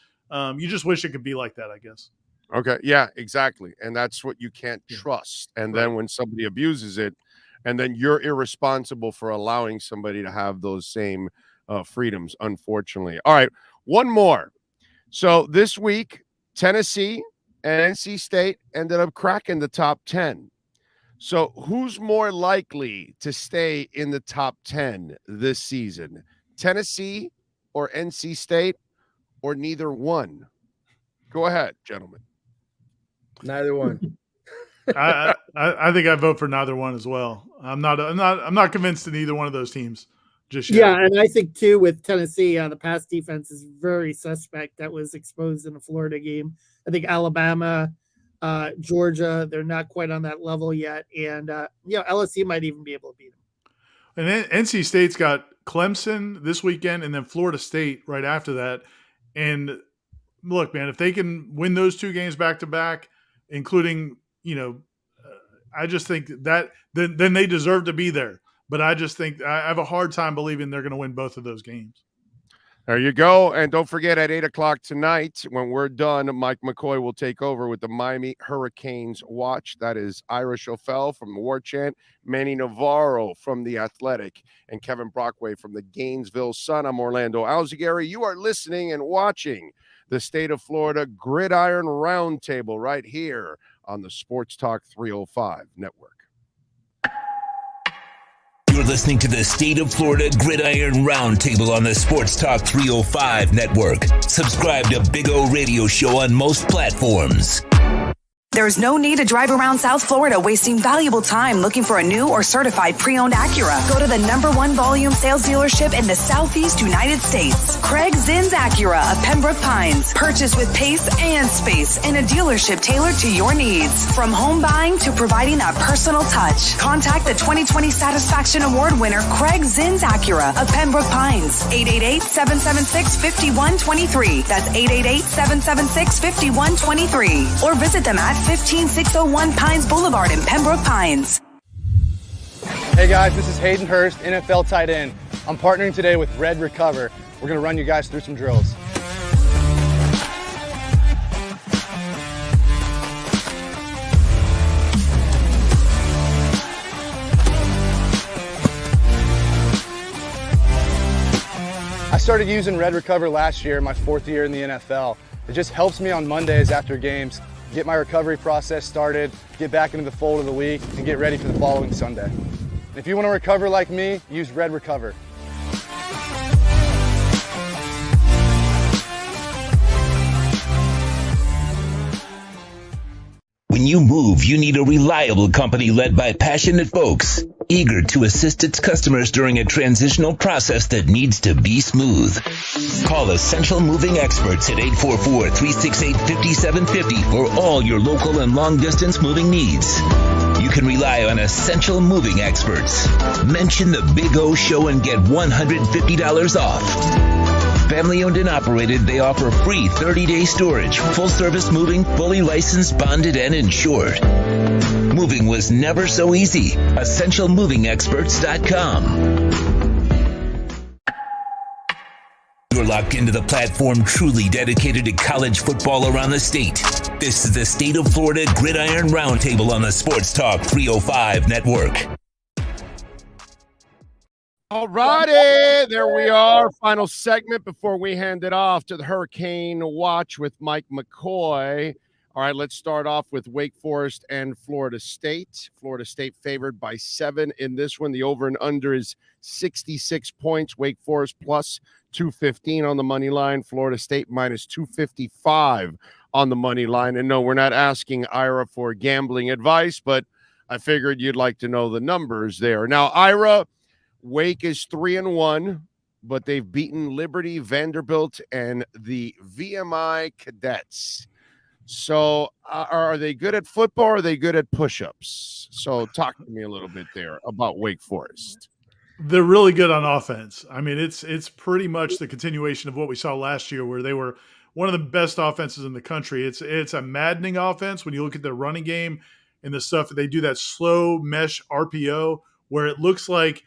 you just wish it could be like that, I guess. Okay. Yeah, exactly. And that's what you can't trust. And then when somebody abuses it, and then you're irresponsible for allowing somebody to have those same freedoms, unfortunately. All right, one more. So this week, Tennessee and NC State ended up cracking the top 10. So who's more likely to stay in the top 10 this season? Tennessee or NC State or neither one? Go ahead, gentlemen. Neither one. I think I vote for neither one as well. I'm not convinced in either one of those teams just yet. Yeah, and I think too with Tennessee, the pass defense is very suspect. That was exposed in the Florida game. I think Alabama, Georgia, they're not quite on that level yet, and LSU might even be able to beat them. And then NC State's got Clemson this weekend, and then Florida State right after that. And look, man, if they can win those two games back to back, including I just think that then they deserve to be there. But I just think I have a hard time believing they're going to win both of those games. There you go. And don't forget, at 8 o'clock tonight, when we're done, Mike McCoy will take over with the Miami Hurricanes Watch. That is Ira Schofel from the War Chant, Manny Navarro from The Athletic, and Kevin Brockway from the Gainesville Sun. I'm Orlando Alzigari. You are listening and watching the State of Florida Gridiron Roundtable right here on the Sportstalk305 Network. You're listening to the State of Florida Gridiron Roundtable on the Sportstalk305 Network. Subscribe to Big O Radio Show on most platforms. There's no need to drive around South Florida wasting valuable time looking for a new or certified pre-owned Acura. Go to the #1 volume sales dealership in the Southeast United States. Craig Zinn's Acura of Pembroke Pines. Purchase with pace and space in a dealership tailored to your needs. From home buying to providing that personal touch. Contact the 2020 Satisfaction Award winner Craig Zinn's Acura of Pembroke Pines. 888-776-5123. That's 888-776-5123. Or visit them at 15601 Pines Boulevard in Pembroke Pines. Hey guys, this is Hayden Hurst, NFL tight end. I'm partnering today with Red Recover. We're going to run you guys through some drills. I started using Red Recover last year, my 4th year in the NFL. It just helps me on Mondays after games get my recovery process started, get back into the fold of the week, and get ready for the following Sunday. And if you want to recover like me, use Red Recover. When you move, you need a reliable company led by passionate folks, eager to assist its customers during a transitional process that needs to be smooth. Call Essential Moving Experts at 844-368-5750 for all your local and long-distance moving needs. You can rely on Essential Moving Experts. Mention the Big O Show and get $150 off. Family owned and operated, they offer free 30-day storage, full-service moving, fully licensed, bonded, and insured. Moving was never so easy. EssentialMovingExperts.com. You're locked into the platform truly dedicated to college football around the state. This is the State of Florida Gridiron Roundtable on the Sports Talk 305 Network. All righty, there we are. Final segment before we hand it off to the Hurricane Watch with Mike McCoy. All right, let's start off with Wake Forest and Florida State. Florida State favored by 7 in this one. The over and under is 66 points. Wake Forest plus 215 on the money line. Florida State minus 255 on the money line. And no, we're not asking Ira for gambling advice, but I figured you'd like to know the numbers there. Now, Ira, Wake is 3-1, but they've beaten Liberty, Vanderbilt, and the VMI Cadets. So are they good at football or are they good at push-ups? So talk to me a little bit there about Wake Forest. They're really good on offense. I mean, it's pretty much the continuation of what we saw last year where they were one of the best offenses in the country. It's a maddening offense when you look at their running game and the stuff that they do, that slow mesh RPO where it looks like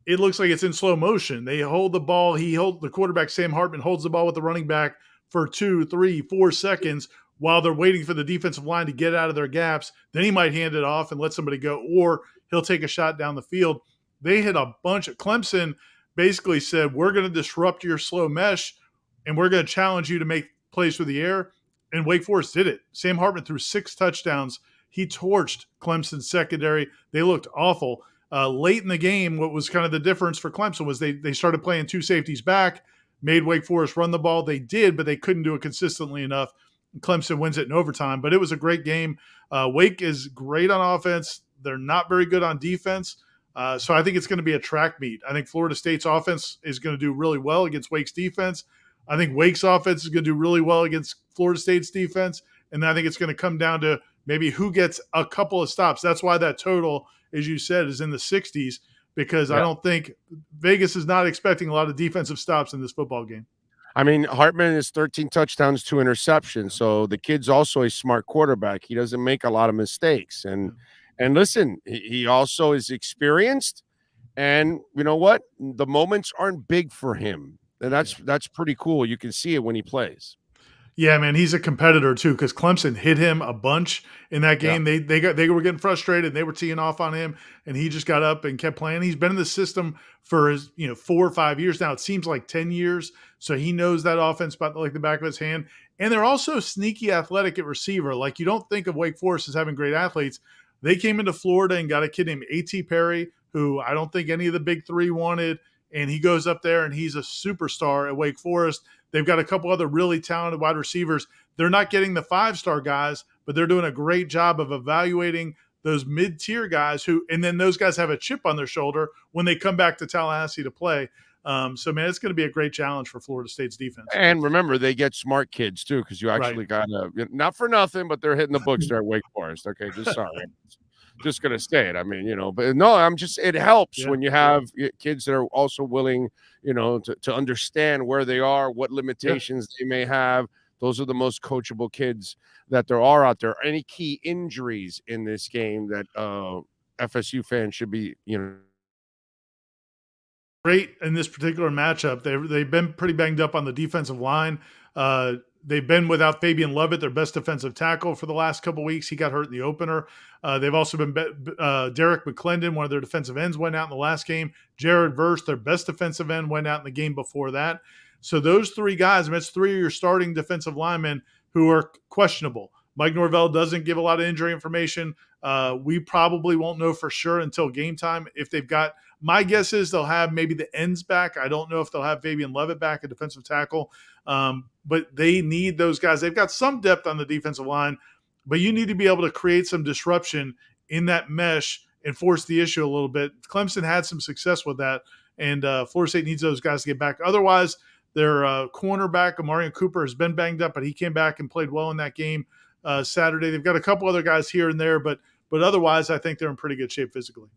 it's in slow motion. They hold the ball. The quarterback, Sam Hartman, holds the ball with the running back for 2, 3, 4 seconds while they're waiting for the defensive line to get out of their gaps. Then he might hand it off and let somebody go, or he'll take a shot down the field. They hit a bunch of – Clemson basically said, we're going to disrupt your slow mesh and we're going to challenge you to make plays through the air. And Wake Forest did it. Sam Hartman threw 6 touchdowns He torched Clemson's secondary. They looked awful. Late in the game, what was kind of the difference for Clemson was they started playing two safeties back, made Wake Forest run the ball. They did, but they couldn't do it consistently enough. Clemson wins it in overtime, but it was a great game. Wake is great on offense. They're not very good on defense. So I think it's going to be a track meet. I think Florida State's offense is going to do really well against Wake's defense. I think Wake's offense is going to do really well against Florida State's defense. And I think it's going to come down to maybe who gets a couple of stops. That's why that total, as you said, is in the 60s, because I don't think Vegas is not expecting a lot of defensive stops in this football game. I mean, Hartman is 13 touchdowns, 2 interceptions. So the kid's also a smart quarterback. He doesn't make a lot of mistakes. And listen, he also is experienced. And you know what? The moments aren't big for him. And that's pretty cool. You can see it when he plays. Yeah, man, he's a competitor too, because Clemson hit him a bunch in that game. Yeah. They were getting frustrated. They were teeing off on him, and he just got up and kept playing. He's been in the system for 4 or 5 years now. It seems like 10 years. So he knows that offense like the back of his hand. And they're also sneaky athletic at receiver. Like, you don't think of Wake Forest as having great athletes. They came into Florida and got a kid named A.T. Perry, who I don't think any of the big three wanted. And he goes up there and he's a superstar at Wake Forest. They've got a couple other really talented wide receivers. They're not getting the 5-star guys, but they're doing a great job of evaluating those mid-tier guys and then those guys have a chip on their shoulder when they come back to Tallahassee to play. So, man, it's going to be a great challenge for Florida State's defense. And remember, they get smart kids, too, because you actually got to – not for nothing, but they're hitting the books there at Wake Forest. Okay, just sorry. Just going to say it. I mean, but no, it helps when you have kids that are also willing, to understand where they are, what limitations they may have. Those are the most coachable kids that there are out there. Any key injuries in this game that FSU fans should be, great in this particular matchup. They've been pretty banged up on the defensive line. They've been without Fabian Lovett, their best defensive tackle, for the last couple of weeks. He got hurt in the opener. They've also been Derek McClendon, one of their defensive ends, went out in the last game. Jared Verse, their best defensive end, went out in the game before that. So those three guys, it's 3 of your starting defensive linemen who are questionable. Mike Norvell doesn't give a lot of injury information. We probably won't know for sure until game time if they've got – my guess is they'll have maybe the ends back. I don't know if they'll have Fabian Lovett back, a defensive tackle. But they need those guys. They've got some depth on the defensive line, but you need to be able to create some disruption in that mesh and force the issue a little bit. Clemson had some success with that, and Florida State needs those guys to get back. Otherwise, their cornerback, Amarian Cooper, has been banged up, but he came back and played well in that game Saturday. They've got a couple other guys here and there, but otherwise, I think they're in pretty good shape physically.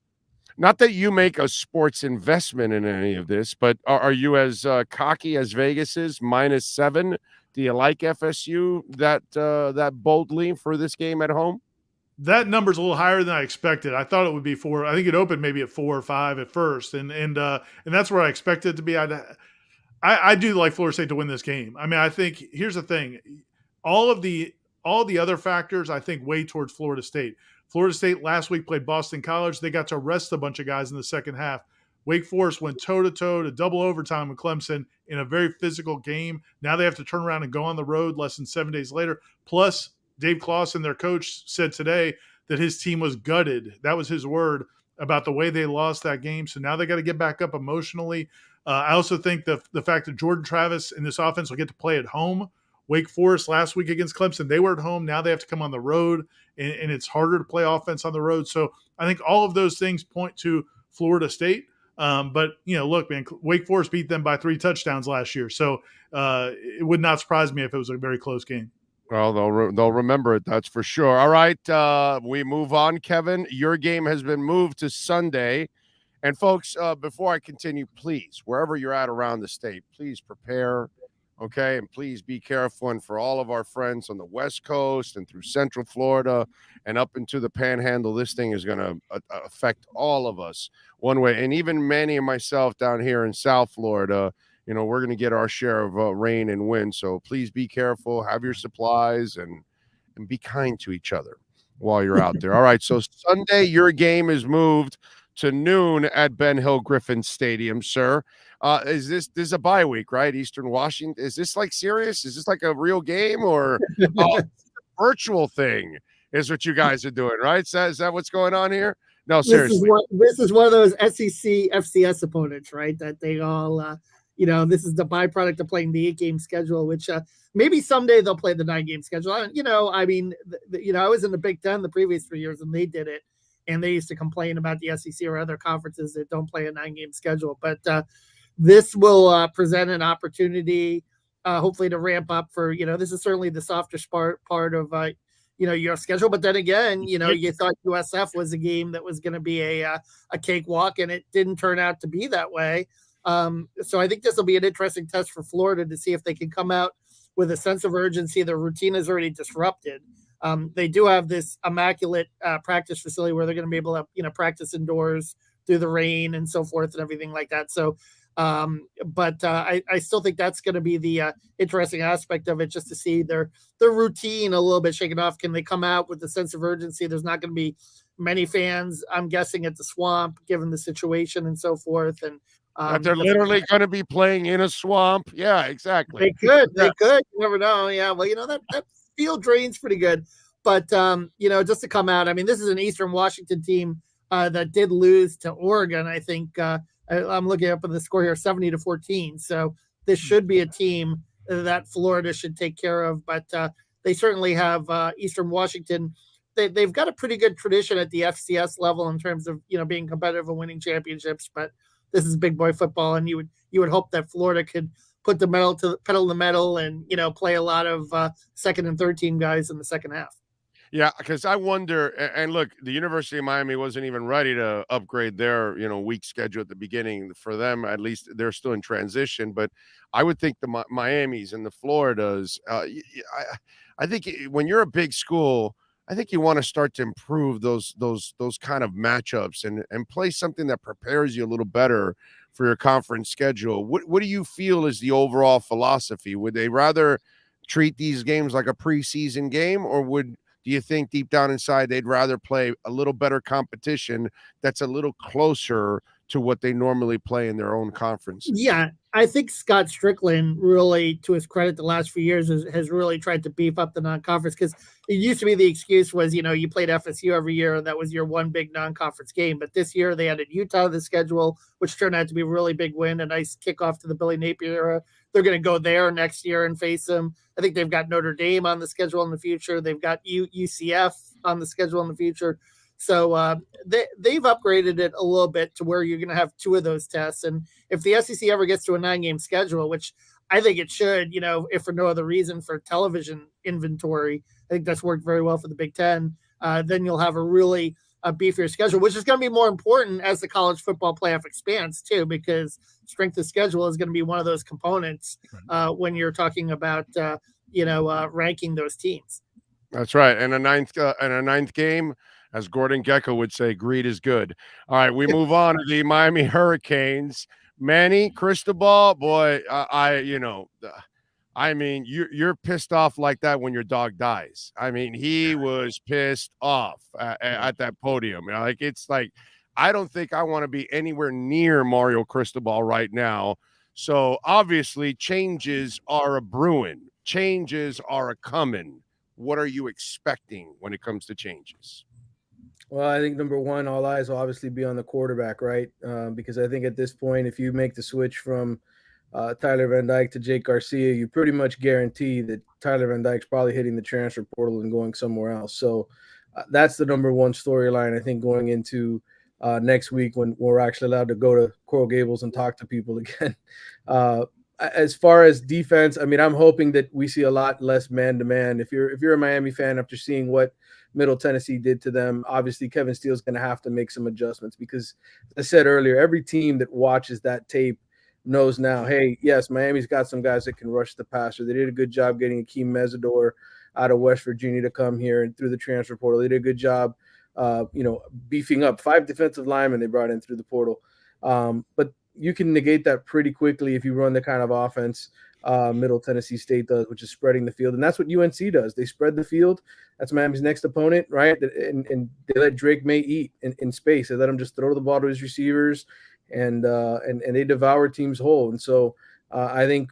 Not that you make a sports investment in any of this, but are you as cocky as Vegas is, -7? Do you like FSU that boldly for this game at home? That number's a little higher than I expected. I thought it would be 4. I think it opened maybe at 4 or 5 at first, and that's where I expected it to be. I do like Florida State to win this game. I mean, I think here's the thing: all the other factors I think weigh towards Florida State. Florida State last week played Boston College. They got to rest a bunch of guys in the second half. Wake Forest went toe-to-toe to double overtime with Clemson in a very physical game. Now they have to turn around and go on the road less than 7 days later. Plus, Dave Clawson, their coach, said today that his team was gutted. That was his word about the way they lost that game. So now they got to get back up emotionally. I also think the fact that Jordan Travis and this offense will get to play at home. Wake Forest last week against Clemson, they were at home. Now they have to come on the road, and it's harder to play offense on the road. So I think all of those things point to Florida State. But, look, man, Wake Forest beat them by 3 touchdowns last year. So it would not surprise me if it was a very close game. Well, they'll remember it, that's for sure. All right, we move on, Kevin. Your game has been moved to Sunday. And, folks, before I continue, please, wherever you're at around the state, please prepare. Okay, and please be careful. And for all of our friends on the West Coast and through Central Florida and up into the Panhandle, this thing is going to affect all of us one way. And even Manny and myself down here in South Florida, we're going to get our share of rain and wind. So please be careful, have your supplies, and be kind to each other while you're out there. All right, so Sunday, your game is moved to noon at Ben Hill Griffin Stadium, sir. Is this a bye week, right? Eastern Washington. Is this like serious? Is this like a real game or a virtual thing? is what you guys are doing, right? Is that what's going on here? No, This seriously. is one of those SEC FCS opponents, right? That they all, this is the byproduct of playing the 8-game schedule, which maybe someday they'll play the 9-game schedule. I was in the Big Ten the previous 3 years and they did it, and they used to complain about the SEC or other conferences that don't play a 9-game schedule. But this will present an opportunity, hopefully, to ramp up for, this is certainly the softer part of your schedule. But then again, you thought USF was a game that was going to be a cakewalk, and it didn't turn out to be that way. So I think this will be an interesting test for Florida to see if they can come out with a sense of urgency. Their routine is already disrupted. They do have this immaculate practice facility where they're going to be able to, practice indoors through the rain and so forth and everything like that. So, I still think that's going to be the interesting aspect of it, just to see their routine a little bit shaken off. Can they come out with a sense of urgency? There's not going to be many fans, I'm guessing, at the Swamp, given the situation and so forth. And they're literally going to be playing in a swamp. Yeah, exactly. They could. You never know. Yeah. Well, that field drains pretty good. But, just to come out, I mean, this is an Eastern Washington team that did lose to Oregon. I think I'm looking up at the score here, 70-14. So this should be a team that Florida should take care of. But they certainly have Eastern Washington. They've got a pretty good tradition at the FCS level in terms of, being competitive and winning championships. But this is big boy football, and you would hope that Florida could put the pedal to the metal and, play a lot of second and third team guys in the second half. Yeah, because I wonder, and look, the University of Miami wasn't even ready to upgrade their, week schedule at the beginning. For them, at least, they're still in transition. But I would think the Miamis and the Floridas, I think when you're a big school, I think you want to start to improve those kind of matchups and play something that prepares you a little better for your conference schedule. What do you feel is the overall philosophy? Would they rather treat these games like a preseason game, or do you think deep down inside they'd rather play a little better competition that's a little closer to what they normally play in their own conference? Yeah, I think Scott Strickland, really, to his credit, the last few years has really tried to beef up the non-conference, because it used to be the excuse was, you played FSU every year and that was your one big non-conference game. But this year they added Utah to the schedule, which turned out to be a really big win, a nice kickoff to the Billy Napier era. They're going to go there next year and face them. I think they've got Notre Dame on the schedule in the future. They've got UCF on the schedule in the future. So they've upgraded it a little bit to where you're going to have two of those tests. And if the SEC ever gets to a 9-game schedule, which I think it should, if for no other reason, for television inventory, I think that's worked very well for the Big Ten. Then you'll have a really beefier schedule, which is going to be more important as the college football playoff expands too, because strength of schedule is going to be one of those components when you're talking about, ranking those teams. That's right. And a ninth game, as Gordon Gekko would say, greed is good. All right, we move on to the Miami Hurricanes. Manny Cristobal, boy, you're pissed off like that when your dog dies. I mean, he was pissed off at that podium. It's like, I don't think I want to be anywhere near Mario Cristobal right now. So obviously changes are a brewing. Changes are a coming. What are you expecting when it comes to changes? Well, I think number one, all eyes will obviously be on the quarterback, right? Because I think at this point, if you make the switch from Tyler Van Dyke to Jake Garcia, you pretty much guarantee that Tyler Van Dyke's probably hitting the transfer portal and going somewhere else. So that's the number one storyline, I think, going into next week when we're actually allowed to go to Coral Gables and talk to people again. As far as defense, I mean, I'm hoping that we see a lot less man-to-man. If you're a Miami fan, after seeing what Middle Tennessee did to them, obviously Kevin Steele's going to have to make some adjustments, because, as I said earlier, every team that watches that tape knows now, hey, yes, Miami's got some guys that can rush the passer. They did a good job getting Akeem Mesidor out of West Virginia to come here and through the transfer portal. They did a good job, beefing up 5 defensive linemen they brought in through the portal. But you can negate that pretty quickly if you run the kind of offense Middle Tennessee State does, which is spreading the field. And that's what UNC does. They spread the field. That's Miami's next opponent, right? And they let Drake May eat in space. They let him just throw the ball to his receivers, and they devour teams whole. And so I think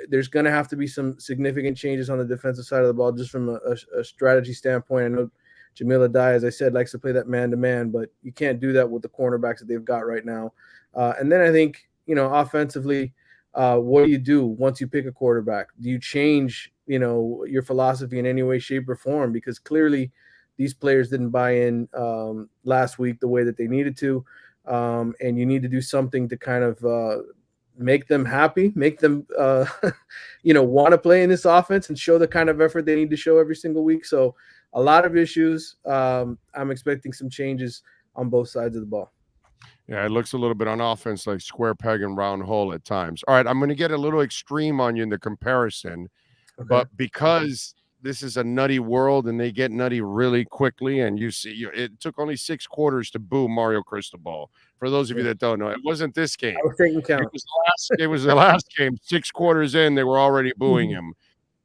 there's going to have to be some significant changes on the defensive side of the ball, just from a strategy standpoint. I know Jamil Adai, as I said, likes to play that man-to-man, but you can't do that with the cornerbacks that they've got right now. And then I think, offensively, what do you do once you pick a quarterback? Do you change, your philosophy in any way, shape, or form? Because clearly these players didn't buy in last week the way that they needed to. And you need to do something to kind of make them happy, make them, want to play in this offense and show the kind of effort they need to show every single week. So a lot of issues. I'm expecting some changes on both sides of the ball. Yeah, it looks a little bit on offense like square peg and round hole at times. All right, I'm going to get a little extreme on you in the comparison, but because this is a nutty world and they get nutty really quickly, and you see, it took only 6 quarters to boo Mario Cristobal. For those of you that don't know, it wasn't this game. I was taking count. It was the last game. 6 quarters in, they were already booing him.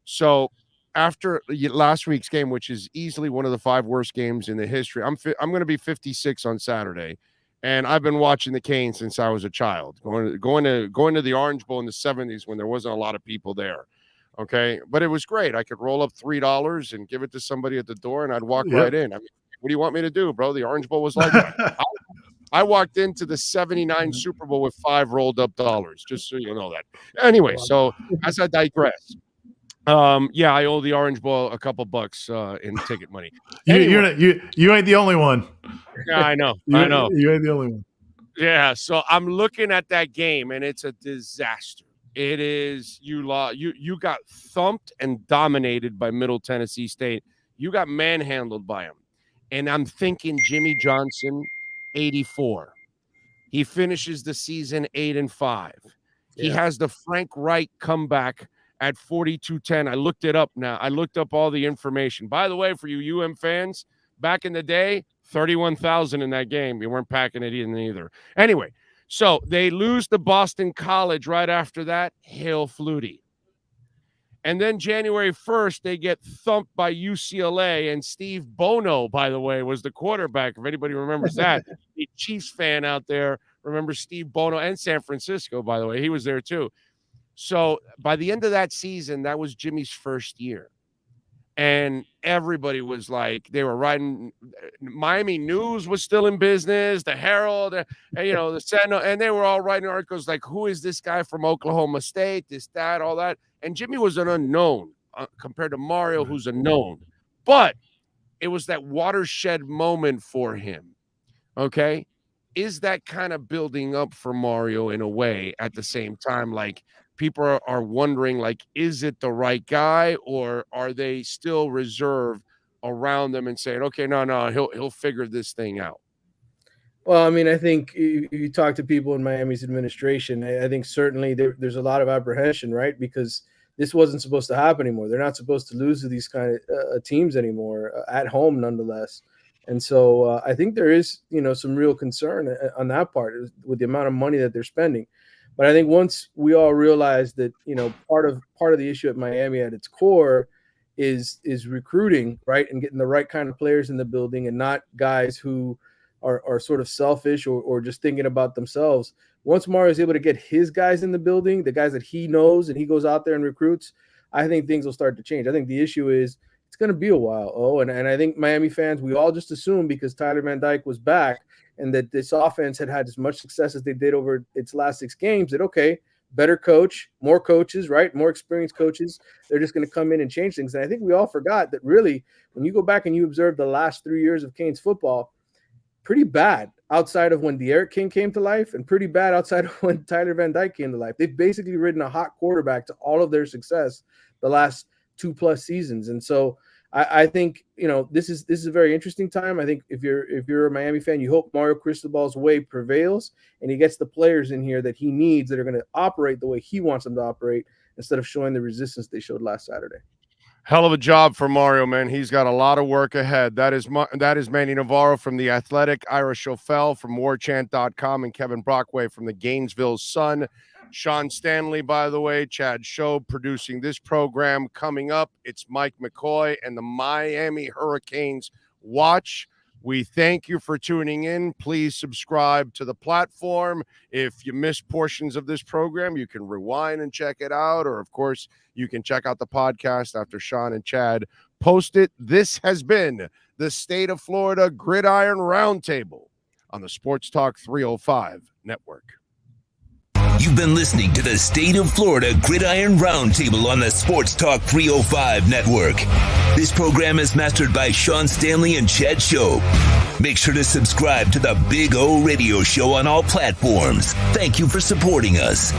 So after last week's game, which is easily one of the 5 worst games in the history, I'm going to be 56 on Saturday. And I've been watching the Canes since I was a child, going to the Orange Bowl in the 70s when there wasn't a lot of people there. Okay, but it was great. I could roll up $3 and give it to somebody at the door, and I'd walk right in. I mean, what do you want me to do, bro? The Orange Bowl was like that. I walked into the 79 Super Bowl with 5 rolled up dollars, just so you know that. Anyway, so as I digress, I owe the Orange Bowl a couple bucks in ticket money. Anyway, you ain't the only one. Yeah, I know. You ain't the only one. Yeah, so I'm looking at that game, and it's a disaster. It is you got thumped and dominated by Middle Tennessee State. You got manhandled by them. And I'm thinking Jimmy Johnson, 84. He finishes the season 8-5. Yeah. He has the Frank Reich comeback at 42-10. I looked it up now. I looked up all the information. By the way, for you UM fans, back in the day, 31,000 in that game. You weren't packing it in either. Anyway, so they lose to Boston College right after that. Hail Flutie. And then January 1st, they get thumped by UCLA, and Steve Bono, by the way, was the quarterback, if anybody remembers that. A Chiefs fan out there remembers Steve Bono, and San Francisco, by the way. He was there too. So by the end of that season, that was Jimmy's first year. And everybody was like, they were writing, Miami News was still in business, the Herald, the Sentinel, and they were all writing articles like, who is this guy from Oklahoma State, this, that, all that. And Jimmy was an unknown compared to Mario, who's a known. But it was that watershed moment for him, okay? Is that kind of building up for Mario in a way at the same time? Like, people are wondering, like, is it the right guy, or are they still reserved around them and saying, okay, no, he'll figure this thing out? Well, I mean, I think you talk to people in Miami's administration, I think certainly there's a lot of apprehension, right? Because this wasn't supposed to happen anymore. They're not supposed to lose to these kind of teams anymore, at home nonetheless. And so I think there is, some real concern on that part with the amount of money that they're spending. But I think once we all realize that, part of the issue at Miami at its core is recruiting, right, and getting the right kind of players in the building, and not guys who are sort of selfish or just thinking about themselves. Once Mario is able to get his guys in the building, the guys that he knows, and he goes out there and recruits, I think things will start to change. I think the issue is it's going to be a while. And I think Miami fans, we all just assume because Tyler Van Dyke was back and that this offense had as much success as they did over its last 6 games, that, okay, better coach, more coaches, right? More experienced coaches. They're just going to come in and change things. And I think we all forgot that really, when you go back and you observe the last 3 years of Canes football, pretty bad outside of when De'Aaron King came to life, and pretty bad outside of when Tyler Van Dyke came to life. They've basically ridden a hot quarterback to all of their success the last 2+ seasons. And so I think, this is a very interesting time. I think if you're a Miami fan, you hope Mario Cristobal's way prevails and he gets the players in here that he needs that are going to operate the way he wants them to operate, instead of showing the resistance they showed last Saturday. Hell of a job for Mario, man. He's got a lot of work ahead. That is Manny Navarro from The Athletic, Ira Schofel from warchant.com, and Kevin Brockway from the Gainesville Sun. Sean Stanley, by the way, Chad Show producing this program. Coming up, it's Mike McCoy and the Miami Hurricanes Watch. We thank you for tuning in. Please subscribe to the platform. If you missed portions of this program, you can rewind and check it out. Or, of course, you can check out the podcast after Sean and Chad post it. This has been the State of Florida Gridiron Roundtable on the Sports Talk 305 Network. You've been listening to the State of Florida Gridiron Roundtable on the Sports Talk 305 Network. This program is mastered by Sean Stanley and Chad Shope. Make sure to subscribe to the Big O Radio Show on all platforms. Thank you for supporting us.